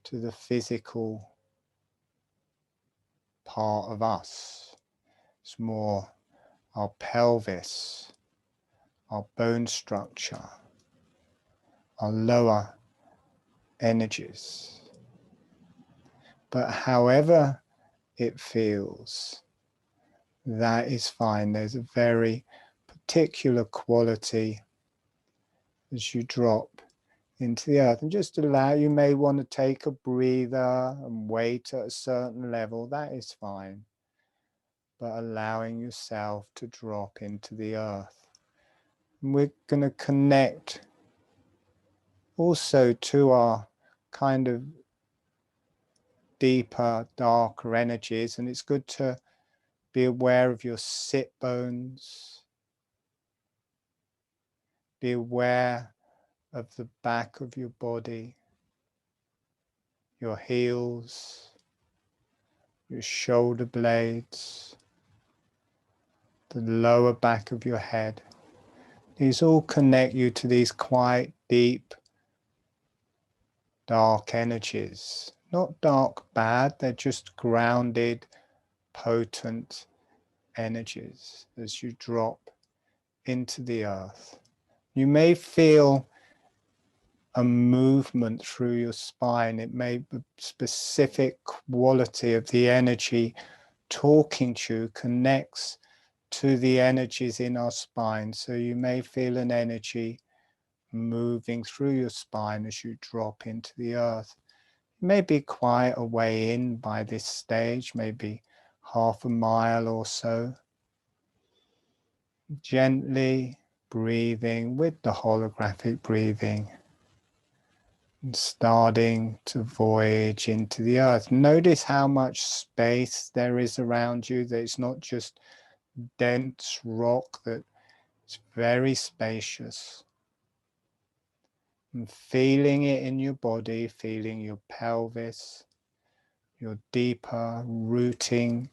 to the physical part of us. It's more our pelvis, our bone structure, our lower energies. But however it feels, that is fine. There's a very particular quality as you drop into the earth, and just allow, you may want to take a breather and wait at a certain level, that is fine, but allowing yourself to drop into the earth. And we're going to connect also to our kind of deeper, darker energies, and it's good to be aware of your sit bones, be aware of the back of your body, your heels, your shoulder blades, the lower back of your head. These all connect you to these quite deep, dark energies. Not dark bad, they're just grounded, potent energies as you drop into the earth. You may feel a movement through your spine. It may be a specific quality of the energy talking to you connects to the energies in our spine. So you may feel an energy moving through your spine as you drop into the earth. You may be quite a way in by this stage, maybe half a mile or so. Gently breathing with the holographic breathing, and starting to voyage into the earth. Notice how much space there is around you, that it's not just dense rock, that it's very spacious. And feeling it in your body, feeling your pelvis, your deeper rooting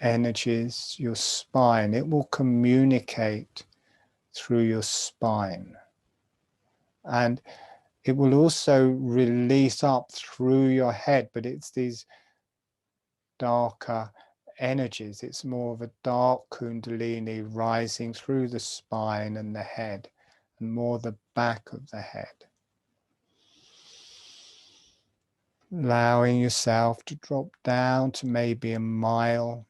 energies, your spine. It will communicate through your spine. And it will also release up through your head, but it's these darker energies. It's more of a dark kundalini rising through the spine and the head, and more the back of the head. Allowing yourself to drop down to maybe a mile,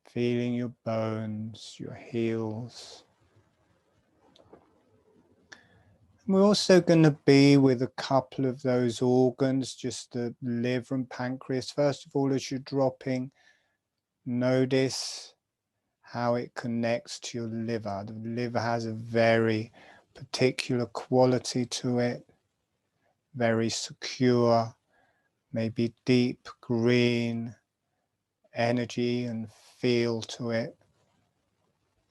feeling your bones, your heels. We're also going to be with a couple of those organs, just the liver and pancreas. First of all, as you're dropping, notice how it connects to your liver. The liver has a very particular quality to it, very secure, maybe deep green energy and feel to it.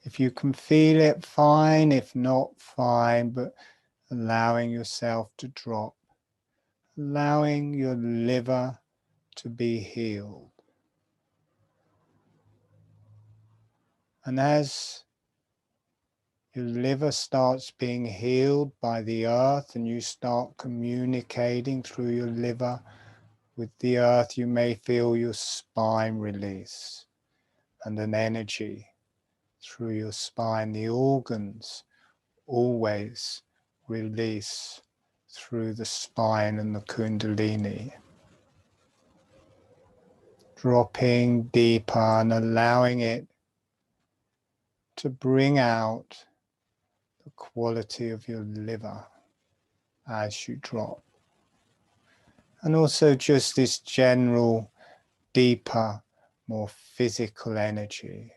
If you can feel it, fine. If not, fine, but allowing yourself to drop, allowing your liver to be healed. And as your liver starts being healed by the earth and you start communicating through your liver with the earth, you may feel your spine release and an energy through your spine. The organs always release through the spine and the kundalini. Dropping deeper and allowing it to bring out the quality of your liver as you drop. And also just this general, deeper, more physical energy.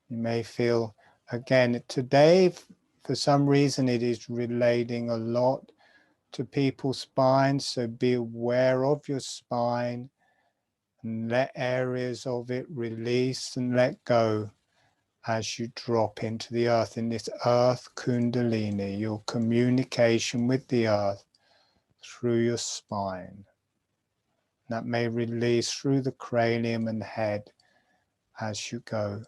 You may feel, again, today, for some reason, it is relating a lot to people's spines, so be aware of your spine and let areas of it release and let go as you drop into the earth, in this earth kundalini, your communication with the earth through your spine. That may release through the cranium and head as you go,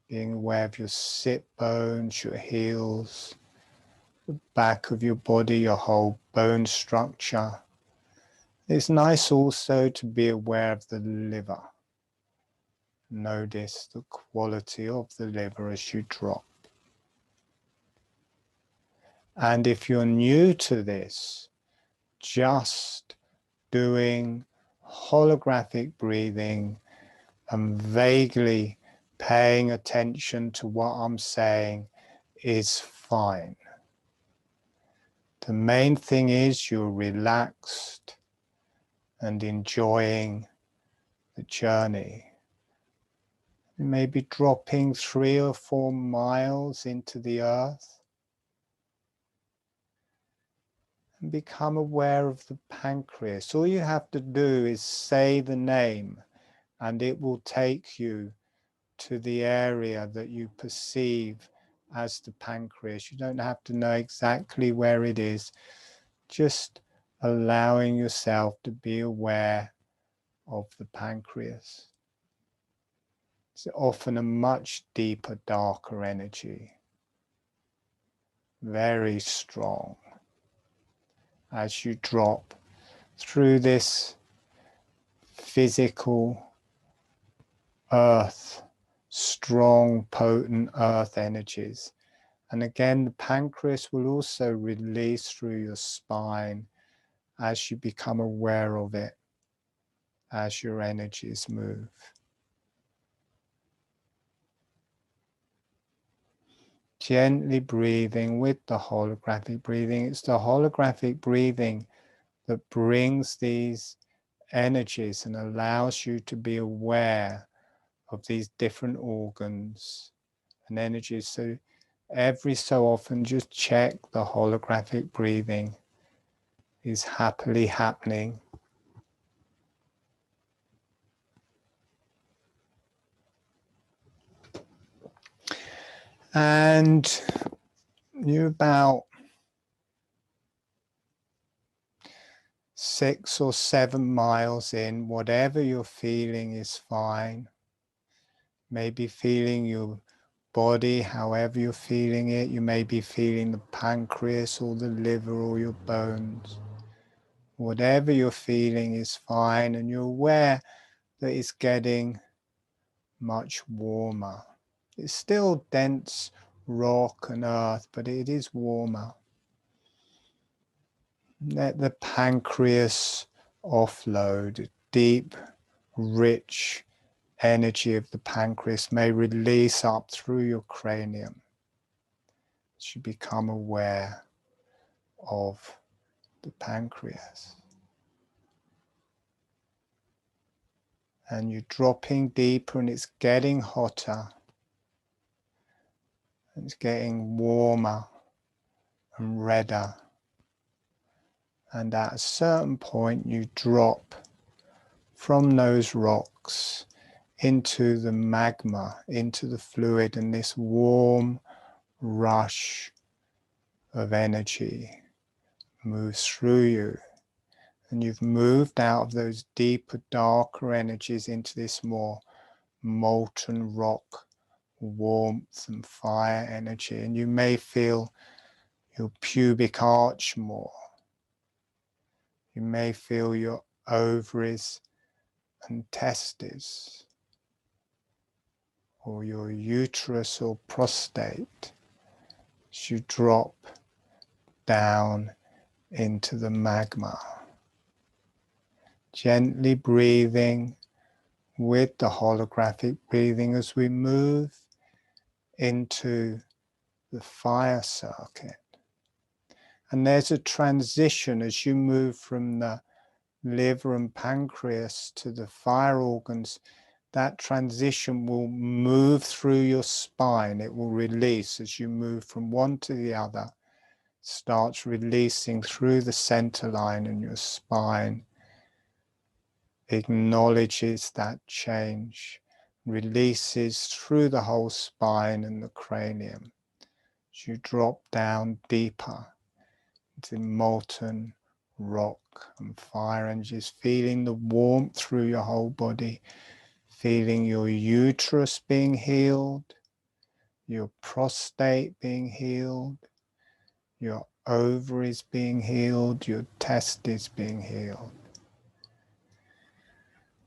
being aware of your sit bones, your heels, the back of your body, your whole bone structure. It's nice also to be aware of the liver. Notice the quality of the liver as you drop. And if you're new to this, just doing holographic breathing and vaguely paying attention to what I'm saying is fine. The main thing is you're relaxed and enjoying the journey. You may be dropping 3 or 4 miles into the earth and become aware of the pancreas. All you have to do is say the name and it will take you to the area that you perceive as the pancreas. You don't have to know exactly where it is, just allowing yourself to be aware of the pancreas. It's often a much deeper, darker energy, very strong. As you drop through this physical earth, strong, potent earth energies. And again, the pancreas will also release through your spine as you become aware of it, as your energies move. Gently breathing with the holographic breathing. It's the holographic breathing that brings these energies and allows you to be aware of these different organs and energies. So every so often just check the holographic breathing is happily happening. And you're about 6 or 7 miles in. Whatever you're feeling is fine. Maybe feeling your body, however you're feeling it. You may be feeling the pancreas or the liver or your bones. Whatever you're feeling is fine, and you're aware that it's getting much warmer. It's still dense rock and earth, but it is warmer. Let the pancreas offload. Deep, rich energy of the pancreas may release up through your cranium as you become aware of the pancreas. And you're dropping deeper and it's getting hotter. It's getting warmer and redder. And at a certain point you drop from those rocks into the magma, into the fluid, and this warm rush of energy moves through you. And you've moved out of those deeper, darker energies into this more molten rock warmth and fire energy. And you may feel your pubic arch more. You may feel your ovaries and testes, or your uterus or prostate, as you drop down into the magma. Gently breathing with the holographic breathing as we move into the fire circuit. And there's a transition as you move from the liver and pancreas to the fire organs. That transition will move through your spine. It will release as you move from one to the other. starts releasing through the center line in your spine, acknowledges that change, releases through the whole spine and the cranium. As you drop down deeper into molten rock and fire, and just feeling the warmth through your whole body, feeling your uterus being healed, your prostate being healed, your ovaries being healed, your testes being healed.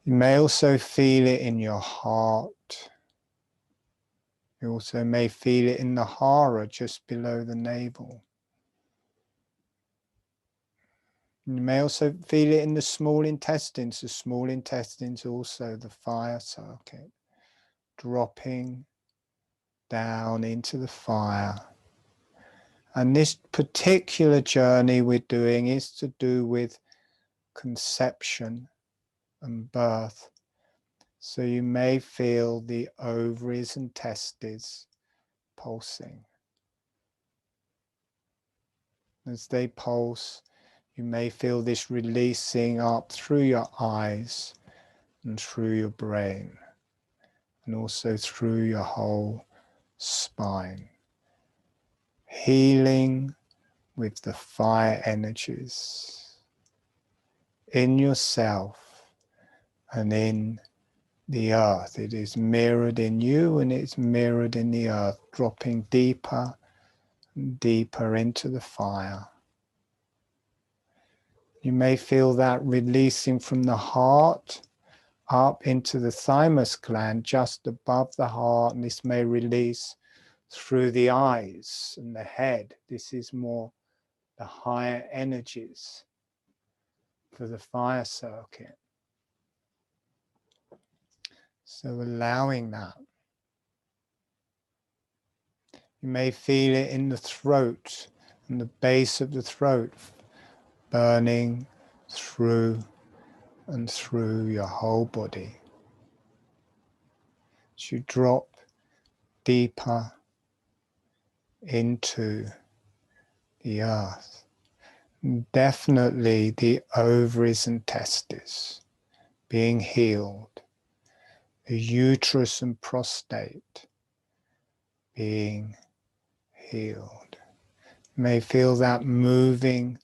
You may also feel it in your heart. You also may feel it in the hara, just below the navel. You may also feel it in the small intestines. The small intestines also the fire circuit, dropping down into the fire. And this particular journey we're doing is to do with conception and birth. So you may feel the ovaries and testes pulsing. As they pulse, you may feel this releasing up through your eyes and through your brain, and also through your whole spine. Healing with the fire energies in yourself and in the earth. It is mirrored in you and it's mirrored in the earth, dropping deeper and deeper into the fire. You may feel that releasing from the heart up into the thymus gland just above the heart, and this may release through the eyes and the head. This is more the higher energies for the fire circuit. So allowing that. You may feel it in the throat and the base of the throat, burning through and through your whole body. As you drop deeper into the earth. Definitely the ovaries and testes being healed. The uterus and prostate being healed. You may feel that moving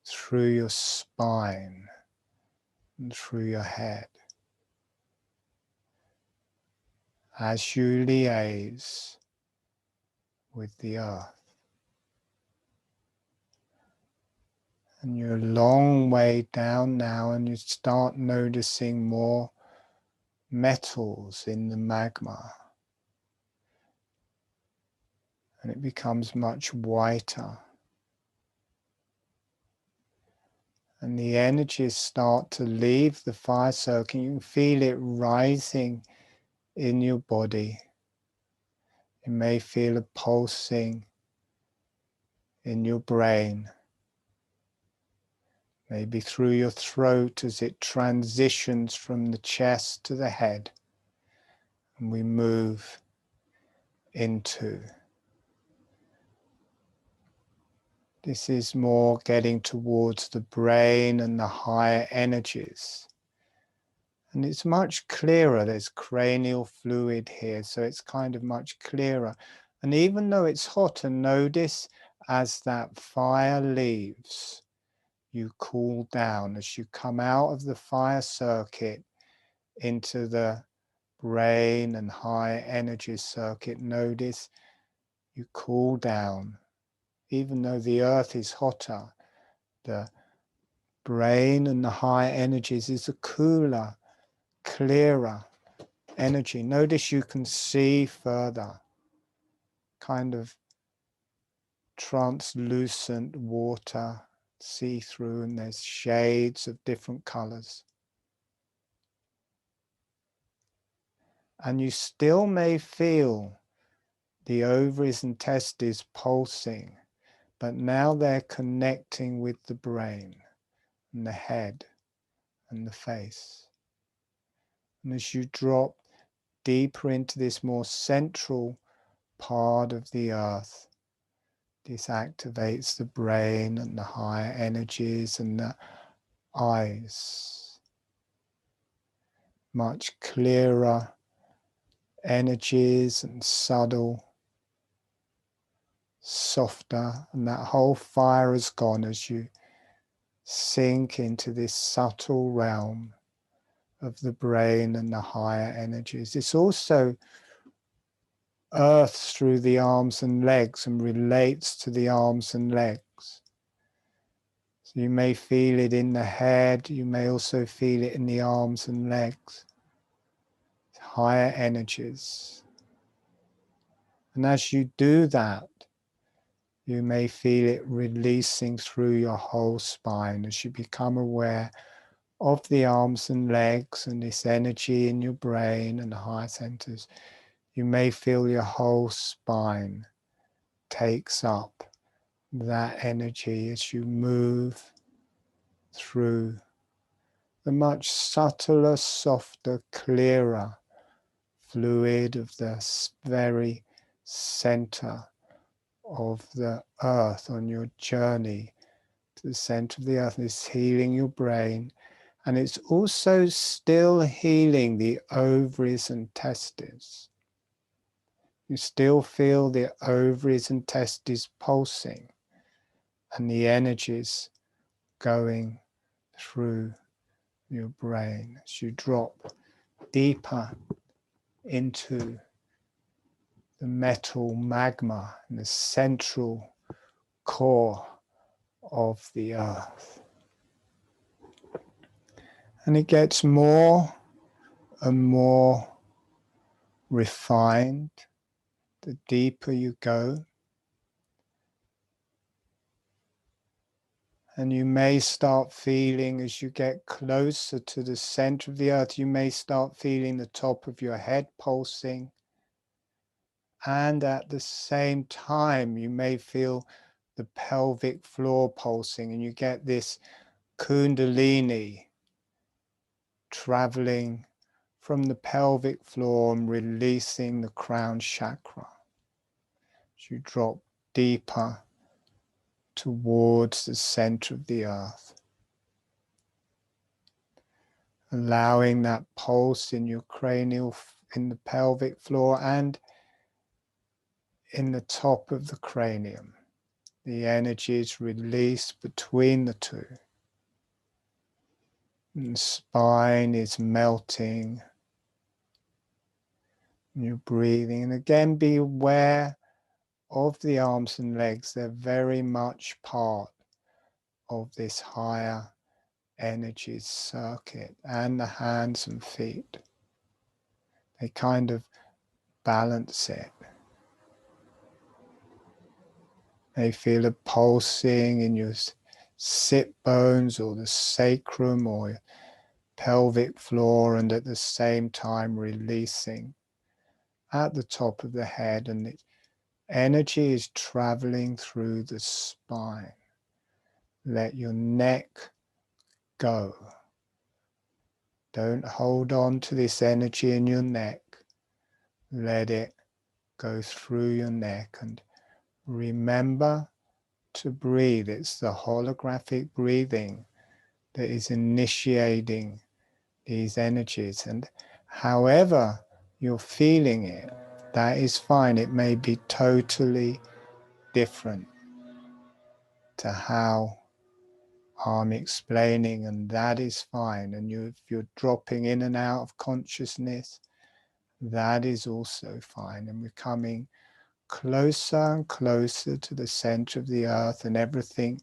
through your spine and through your head as you liaise with the earth. And you're a long way down now, and you start noticing more metals in the magma. And it becomes much whiter. And the energies start to leave the fire circle. You can feel it rising in your body. You may feel a pulsing in your brain. Maybe through your throat as it transitions from the chest to the head. And we move into. This is more getting towards the brain and the higher energies. And it's much clearer. There's cranial fluid here, so it's kind of much clearer. And even though it's hotter, notice as that fire leaves, you cool down. As you come out of the fire circuit into the brain and higher energy circuit, notice you cool down. Even though the earth is hotter, the brain and the higher energies is a cooler, clearer energy. Notice you can see further, kind of translucent water, see through, and there's shades of different colors. And you still may feel the ovaries and testes pulsing, but now they're connecting with the brain and the head and the face. And as you drop deeper into this more central part of the earth, This activates the brain and the higher energies and the eyes. Much clearer energies and subtle, softer, and that whole fire is gone as you sink into this subtle realm of the brain and the higher energies. It's also earths through the arms and legs and relates to the arms and legs. So you may feel it in the head, you may also feel it in the arms and legs. Higher energies. And as you do that, you may feel it releasing through your whole spine as you become aware of the arms and legs and this energy in your brain and the higher centers. You may feel your whole spine takes up that energy as you move through the much subtler, softer, clearer fluid of the very center of the earth on your journey to the center of the earth. It's healing your brain, and it's also still healing the ovaries and testes. You still feel the ovaries and testes pulsing and the energies going through your brain as you drop deeper into the metal magma in the central core of the earth. And it gets more and more refined the deeper you go. And you may start feeling, as you get closer to the center of the earth, you may start feeling the top of your head pulsing. And at the same time, you may feel the pelvic floor pulsing, and you get this kundalini traveling from the pelvic floor and releasing the crown chakra. As you drop deeper towards the center of the earth, allowing that pulse in your cranial, in the pelvic floor and in the top of the cranium. The energy is released between the two. And the spine is melting. And you're breathing. And again, be aware of the arms and legs. They're very much part of this higher energy circuit, and the hands and feet. They kind of balance it. They feel a pulsing in your sit bones or the sacrum or your pelvic floor, and at the same time releasing at the top of the head, and the energy is traveling through the spine. Let your neck go. Don't hold on to this energy in your neck. Let it go through your neck, and remember to breathe. It's the holographic breathing that is initiating these energies, and however you're feeling it, that is fine. It may be totally different to how I'm explaining, and that is fine. And if you're dropping in and out of consciousness, that is also fine. And we're coming closer and closer to the center of the earth, and everything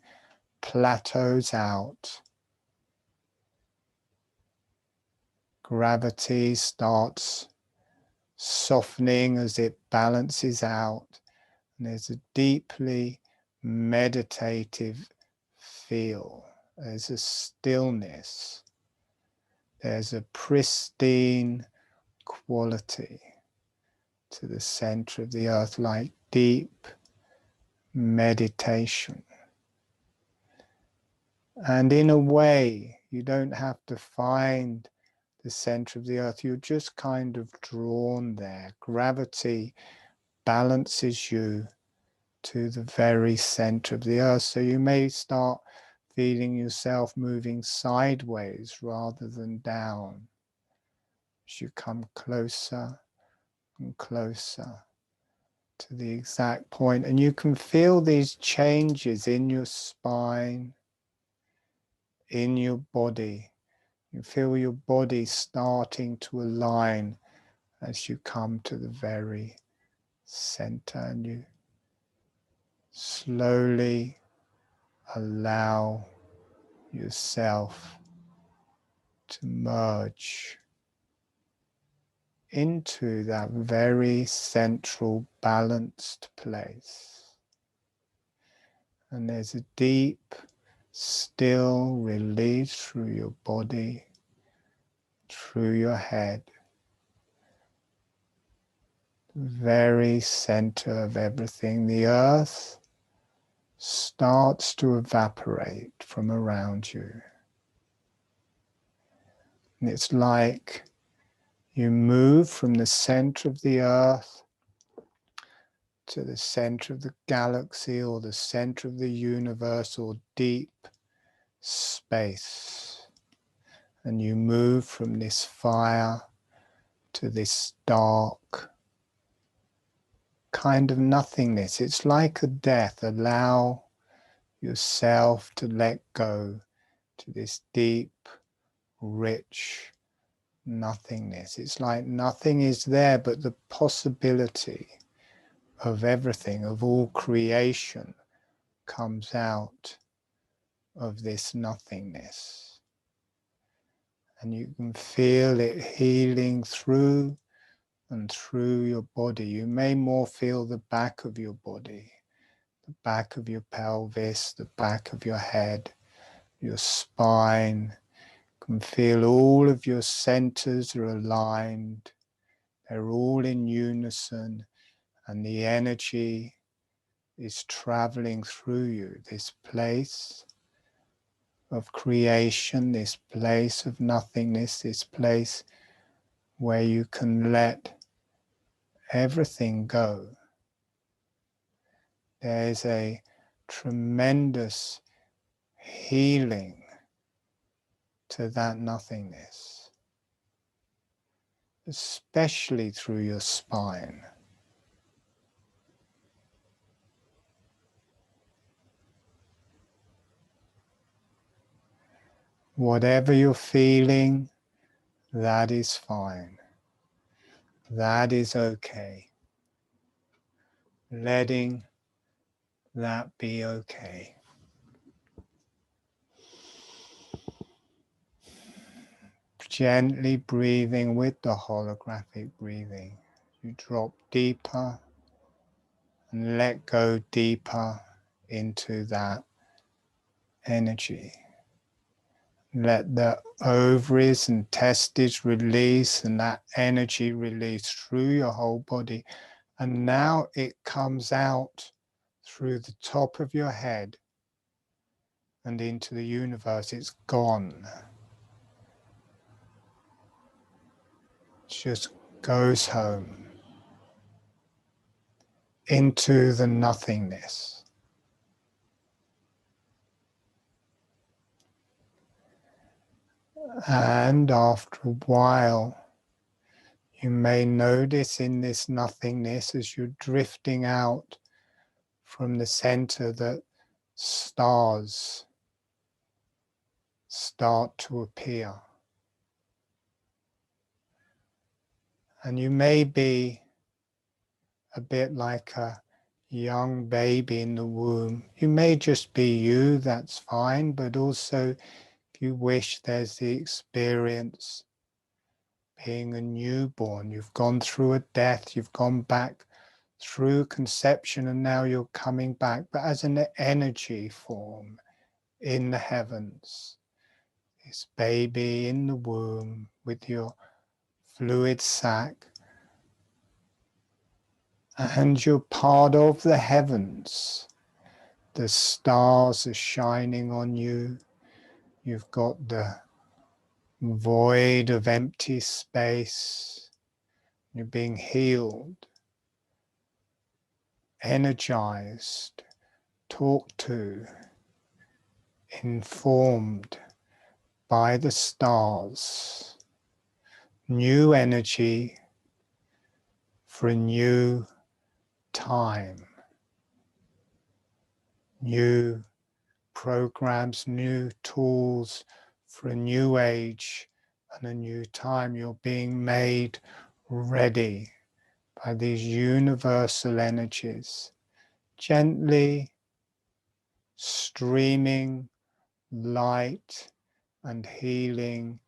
plateaus out. Gravity starts softening as it balances out, and there's a deeply meditative feel. There's a stillness. There's a pristine quality to the center of the earth, like deep meditation. And in a way, you don't have to find the center of the earth. You're just kind of drawn there. Gravity balances you to the very center of the earth. So you may start feeling yourself moving sideways rather than down as you come closer and closer to the exact point. And you can feel these changes in your spine, in your body. You feel your body starting to align as you come to the very center, and you slowly allow yourself to merge into that very central balanced place. And there's a deep, still release through your body, through your head, the very center of everything. The earth starts to evaporate from around you. And it's like you move from the center of the earth to the center of the galaxy or the center of the universe or deep space. And you move from this fire to this dark kind of nothingness. It's like a death. Allow yourself to let go to this deep, rich nothingness. It's like nothing is there but the possibility of everything, of all creation, comes out of this nothingness. And you can feel it healing through and through your body. You may more feel the back of your body, the back of your pelvis, the back of your head, your spine. You can feel all of your centers are aligned. They're all in unison, and the energy is traveling through you, this place of creation, this place of nothingness, this place where you can let everything go. There's a tremendous healing to that nothingness, especially through your spine. Whatever you're feeling, that is fine. That is okay. Letting that be okay. Gently breathing with the holographic breathing. You drop deeper and let go deeper into that energy. Let the ovaries and testes release and that energy release through your whole body. And now it comes out through the top of your head and into the universe. It's gone. It just goes home into the nothingness. And after a while, you may notice in this nothingness as you're drifting out from the center that stars start to appear. And you may be a bit like a young baby in the womb. You may just be you, that's fine, but also if you wish, there's the experience being a newborn. You've gone through a death, you've gone back through conception, and now you're coming back, but as an energy form in the heavens. This baby in the womb with your fluid sac, and you're part of the heavens. The stars are shining on you. You've got the void of empty space. You're being healed energized, talked to, informed by the stars. New energy for a new time. New programs, new tools for a new age and a new time. You're being made ready by these universal energies, gently streaming light and healing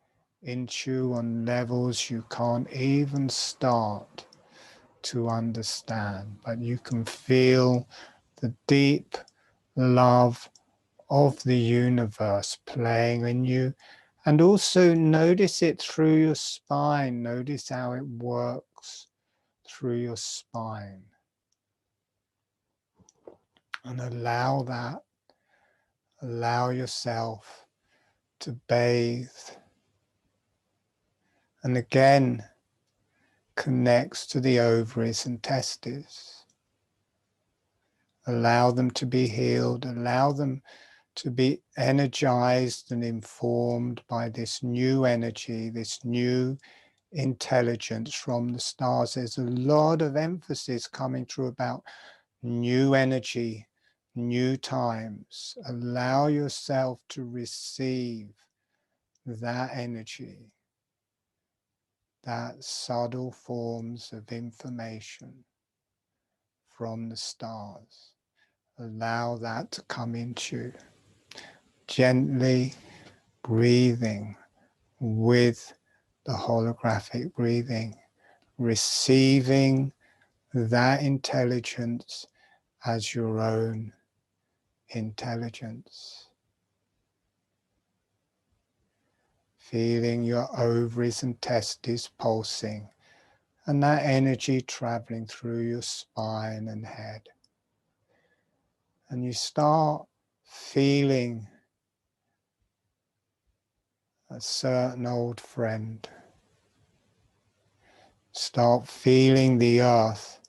into you on levels you can't even start to understand, but you can feel the deep love of the universe playing in you, and also notice it through your spine. Notice how it works through your spine, and allow yourself to bathe, and again connects to the ovaries and testes. Allow them to be healed, allow them to be energized and informed by this new energy, this new intelligence from the stars. There's a lot of emphasis coming through about new energy, new times. Allow yourself to receive that energy, that subtle forms of information from the stars. Allow that to come into you. Gently breathing with the holographic breathing, receiving that intelligence as your own intelligence. Feeling your ovaries and testes pulsing, and that energy traveling through your spine and head. And you start feeling a certain old friend. Start feeling the earth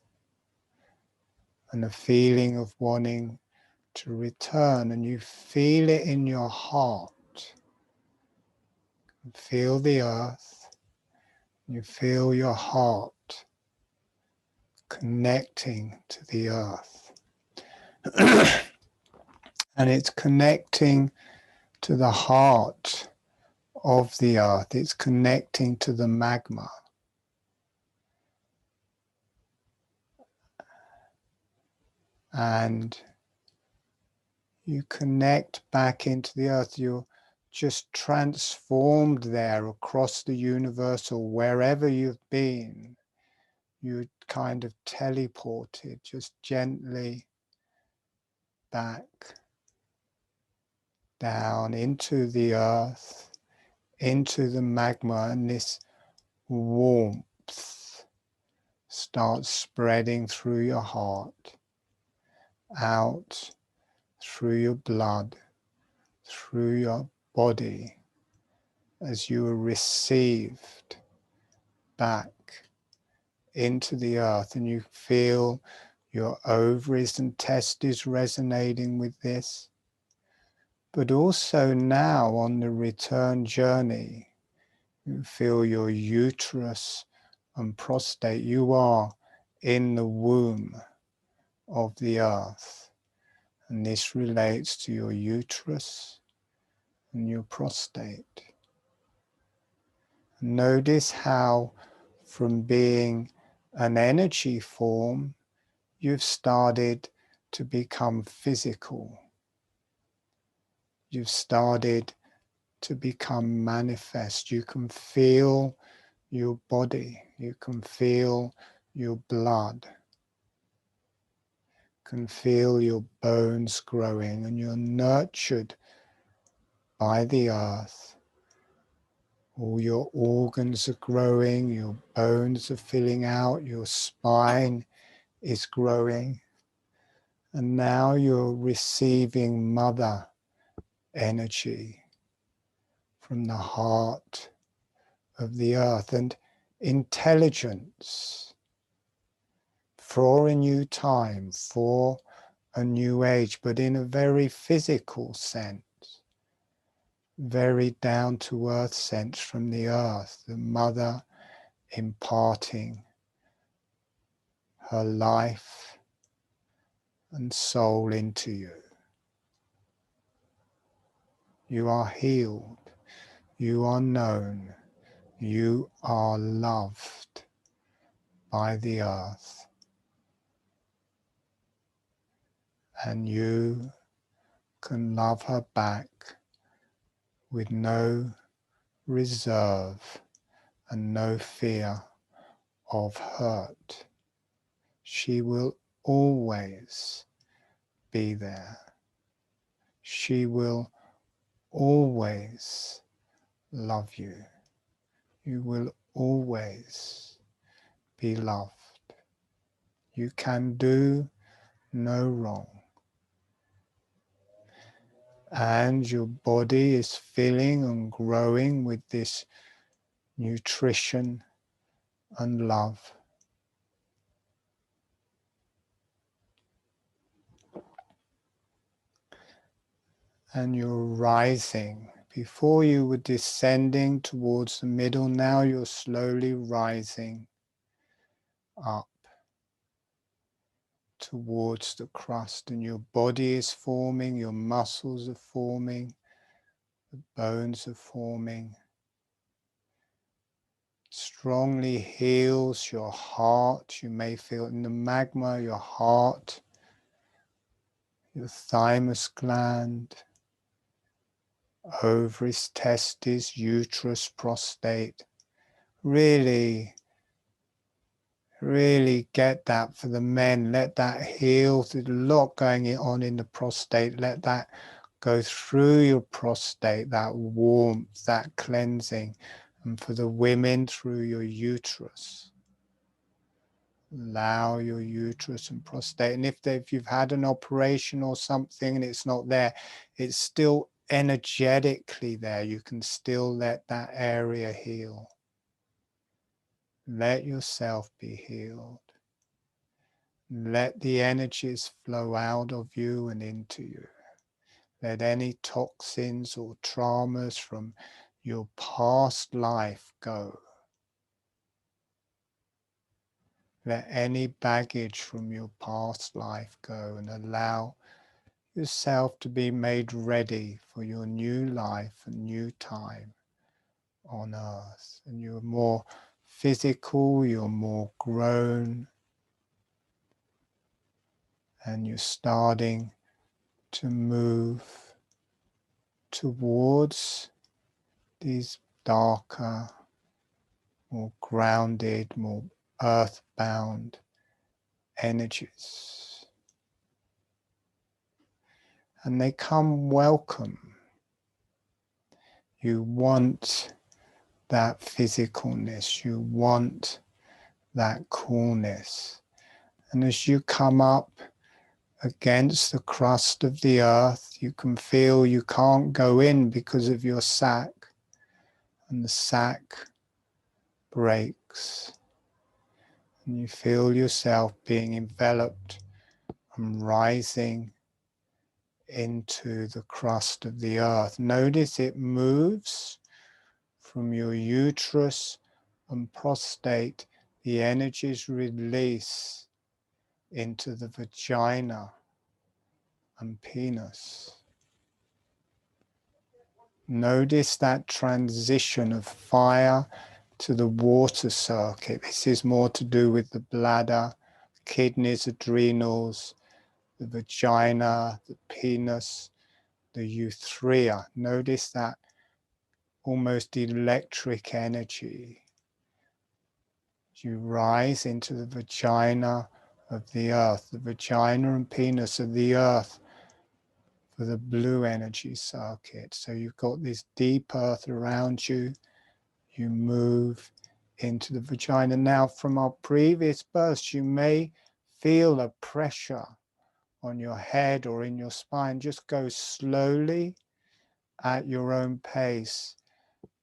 and a feeling of wanting to return, and you feel it in your heart. You feel the earth, you feel your heart connecting to the earth. And it's connecting to the heart of the earth, it's connecting to the magma. And you connect back into the earth, you're just transformed there across the universe, or wherever you've been. You kind of teleported just gently back down into the earth, into the magma, and this warmth starts spreading through your heart, out through your blood, through your body, as you are received back into the earth, and you feel your ovaries and testes resonating with this. But also now on the return journey, you feel your uterus and prostate. You are in the womb of the earth, and this relates to your uterus and your prostate. Notice how from being an energy form, you've started to become physical. You've started to become manifest. You can feel your body. You can feel your blood. You can feel your bones growing, and you're nurtured by the earth. All your organs are growing, your bones are filling out, your spine is growing. And now you're receiving mother energy from the heart of the earth, and intelligence for a new time, for a new age, but in a very physical sense, very down-to-earth sense from the earth, the mother imparting her life and soul into you. You are healed, you are known, you are loved by the earth, and you can love her back with no reserve and no fear of hurt. She will always be there. She will always love you. You will always be loved. You can do no wrong. And your body is filling and growing with this nutrition and love. And you're rising. Before you were descending towards the middle, now you're slowly rising up towards the crust, and your body is forming, your muscles are forming, the bones are forming. Strongly heals your heart. You may feel in the magma, your heart, your thymus gland, ovaries, testes, uterus, prostate. Really get that for the men. Let that heal. There's a lot going on in the prostate. Let that go through your prostate, that warmth, that cleansing. And for the women, through your uterus. Allow your uterus and prostate. And if you've had an operation or something and it's not there, it's still energetically there. You can still let that area heal. Let yourself be healed. Let the energies flow out of you and into you. Let any toxins or traumas from your past life go. Let any baggage from your past life go, and allow yourself to be made ready for your new life and new time on earth. And you're more physical, you're more grown, and you're starting to move towards these darker, more grounded, more earthbound energies. And they come welcome. You want that physicalness, you want that coolness. And as you come up against the crust of the earth, you can feel you can't go in because of your sac, and the sac breaks. And you feel yourself being enveloped and rising into the crust of the earth. Notice it moves from your uterus and prostate. The energies release into the vagina and penis. Notice that transition of fire to the water circuit. This is more to do with the bladder, kidneys, adrenals, the vagina, the penis, the urethra. Notice that almost electric energy. You rise into the vagina of the earth, the vagina and penis of the earth for the blue energy circuit. So you've got this deep earth around you. You move into the vagina. Now, from our previous births, you may feel a pressure on your head or in your spine. Just go slowly at your own pace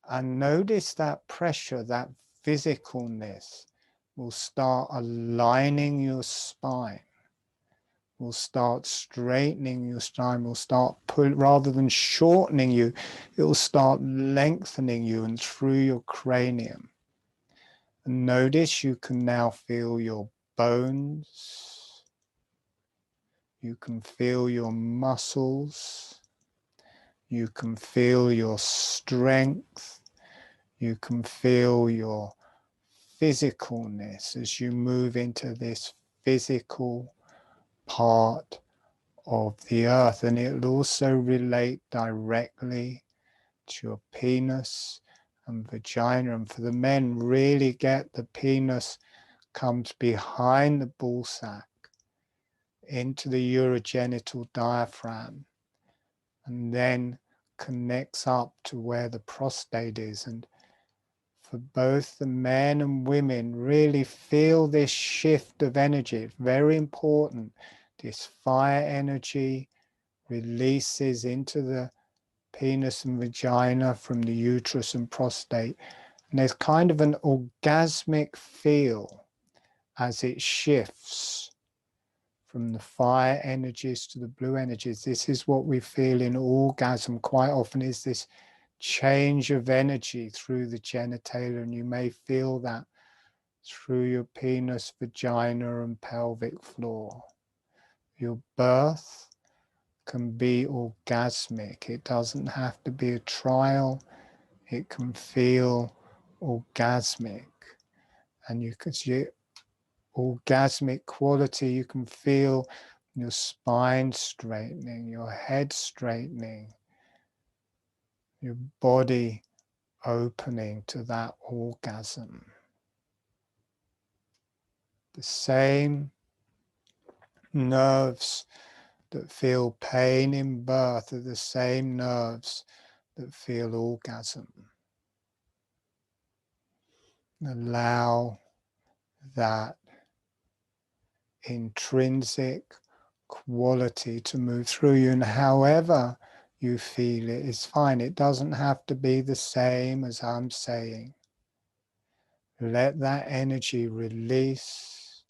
and notice that pressure, that physicalness. will start aligning your spine, will start straightening your spine, will start rather than shortening you, it will start lengthening you and through your cranium. And notice you can now feel your bones, you can feel your muscles, you can feel your strength, you can feel your physicalness as you move into this physical part of the earth, and it will also relate directly to your penis and vagina. And for the men, really get the penis comes behind the ball sack into the urogenital diaphragm and then connects up to where the prostate is. And for both the men and women, really feel this shift of energy. It's very important. This fire energy releases into the penis and vagina from the uterus and prostate. And there's kind of an orgasmic feel as it shifts from the fire energies to the blue energies. This is what we feel in orgasm quite often, is this change of energy through the genitalia, and you may feel that through your penis, vagina, and pelvic floor. Your birth can be orgasmic. It doesn't have to be a trial. It can feel orgasmic, and you can see orgasmic quality. You can feel your spine straightening, your head straightening, your body opening to that orgasm. The same nerves that feel pain in birth are the same nerves that feel orgasm. Allow that intrinsic quality to move through you, and however you feel it is fine. It doesn't have to be the same as I'm saying. Let that energy release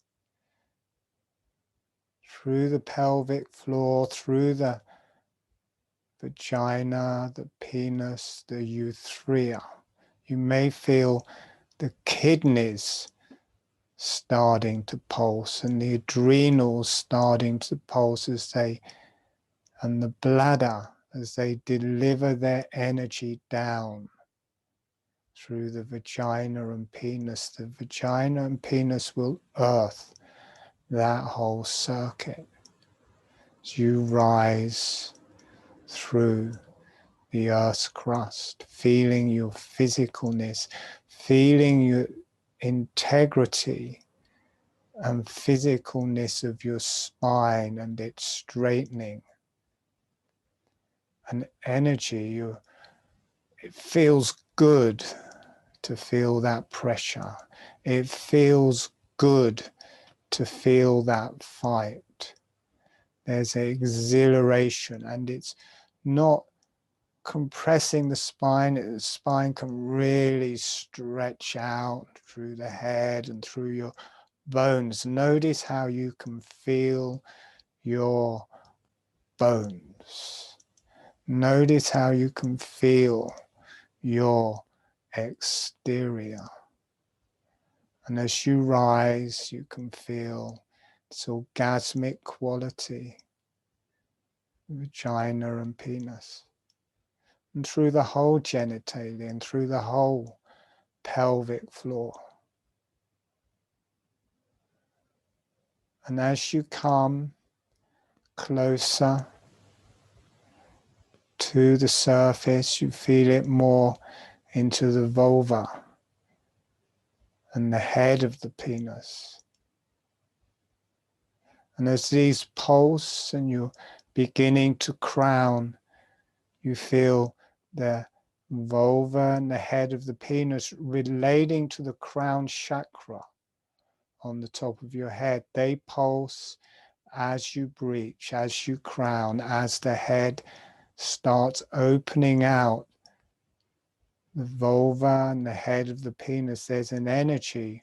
through the pelvic floor, through the vagina, the penis, the urethra. You may feel the kidneys starting to pulse and the adrenals starting to pulse and the bladder as they deliver their energy down through the vagina and penis. The vagina and penis will earth that whole circuit as you rise through the earth's crust, feeling your physicalness, feeling your integrity and physicalness of your spine and its straightening. And energy, it feels good to feel that pressure. It feels good to feel that fight. There's an exhilaration, and it's not compressing the spine. The spine can really stretch out through the head and through your bones. Notice how you can feel your bones. Notice how you can feel your exterior. And as you rise, you can feel this orgasmic quality, vagina and penis, and through the whole genitalia and through the whole pelvic floor. And as you come closer to the surface, you feel it more into the vulva and the head of the penis. And as these pulse and you're beginning to crown, you feel the vulva and the head of the penis relating to the crown chakra on the top of your head. They pulse as you breach, as you crown, as the head starts opening out. The vulva and the head of the penis, there's an energy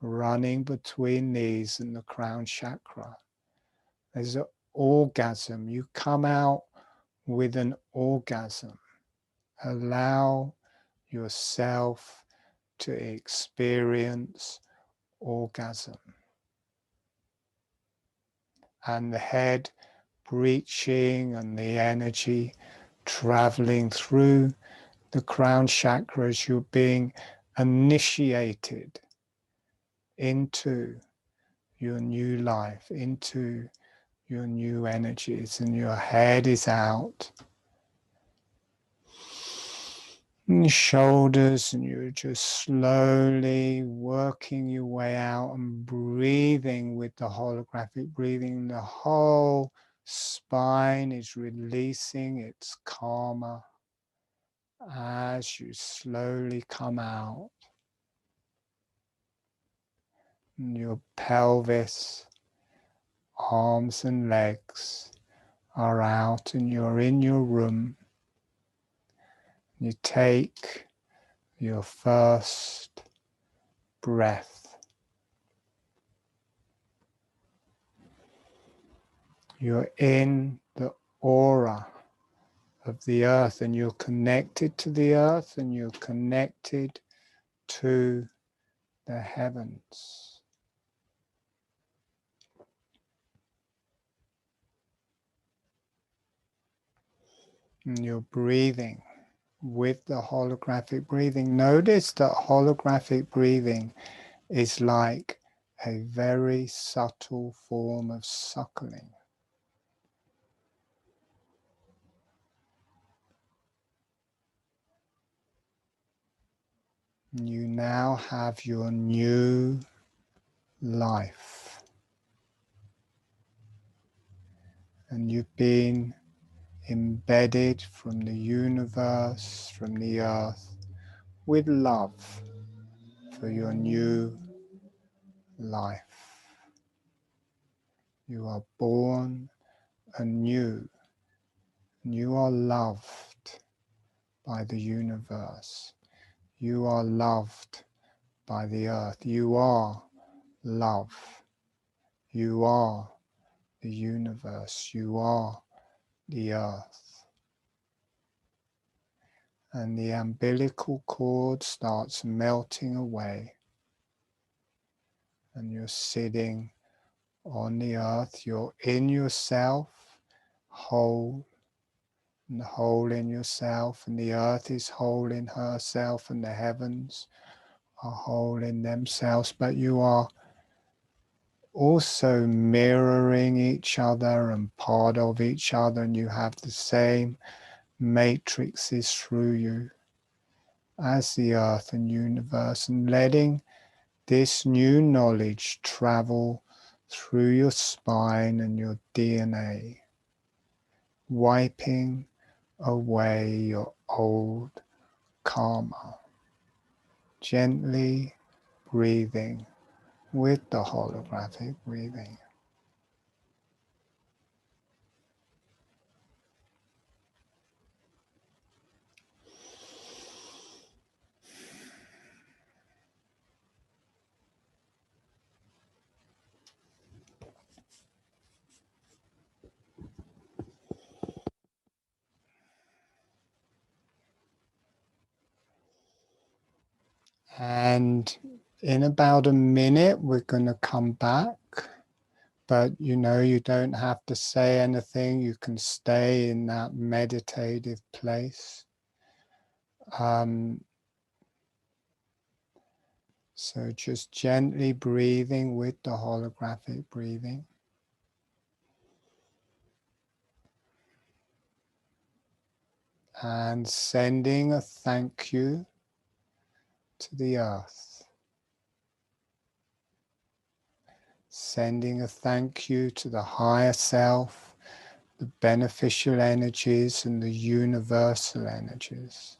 running between these and the crown chakra. There's an orgasm. You come out with an orgasm. Allow yourself to experience orgasm. And the head breaching and the energy traveling through the crown chakra as you're being initiated into your new life, into your new energies, and your head is out. And your shoulders, and you're just slowly working your way out and breathing with the holographic breathing. The whole spine is releasing its karma as you slowly come out. And your pelvis, arms and legs are out, and you're in your room. You take your first breath. You're in the aura of the earth, and you're connected to the earth, and you're connected to the heavens. And you're breathing with the holographic breathing. Notice that holographic breathing is like a very subtle form of suckling. You now have your new life, and you've been embedded from the universe, from the earth, with love for your new life. You are born anew, and you are loved by the universe. You are loved by the earth. You are love. You are the universe. You are the earth. And the umbilical cord starts melting away, and you're sitting on the earth. You're in yourself, whole, and whole in yourself, and the earth is whole in herself, and the heavens are whole in themselves, but you are also mirroring each other and part of each other, and you have the same matrices through you as the earth and universe, and letting this new knowledge travel through your spine and your DNA, wiping away your old karma, gently breathing with the holographic breathing. And in about a minute, we're going to come back. But you know, you don't have to say anything. You can stay in that meditative place. So just gently breathing with the holographic breathing. And sending a thank you to the earth. Sending a thank you to the higher self, the beneficial energies and the universal energies.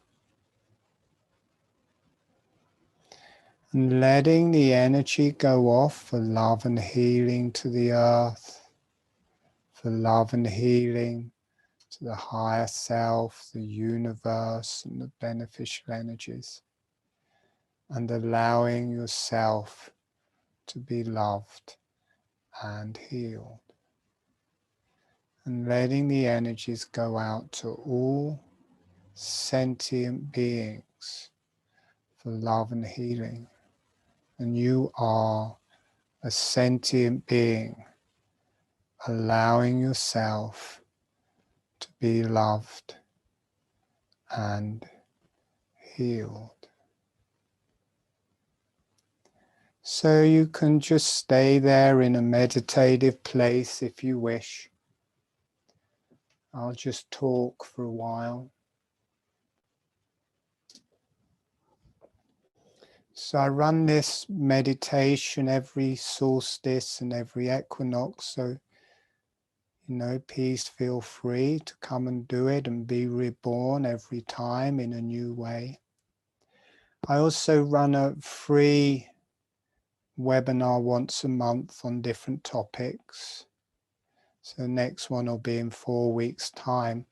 And letting the energy go off for love and healing to the earth, for love and healing to the higher self, the universe and the beneficial energies. And allowing yourself to be loved and healed. And letting the energies go out to all sentient beings for love and healing. And you are a sentient being, allowing yourself to be loved and healed. So you can just stay there in a meditative place if you wish. I'll just talk for a while. So I run this meditation every solstice and every equinox, so please feel free to come and do it and be reborn every time in a new way. I also run a free webinar once a month on different topics. So the next one will be in 4 weeks' time.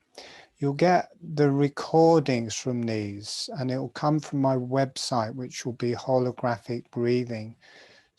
You'll get the recordings from these, and it will come from my website, which will be Holographic Breathing.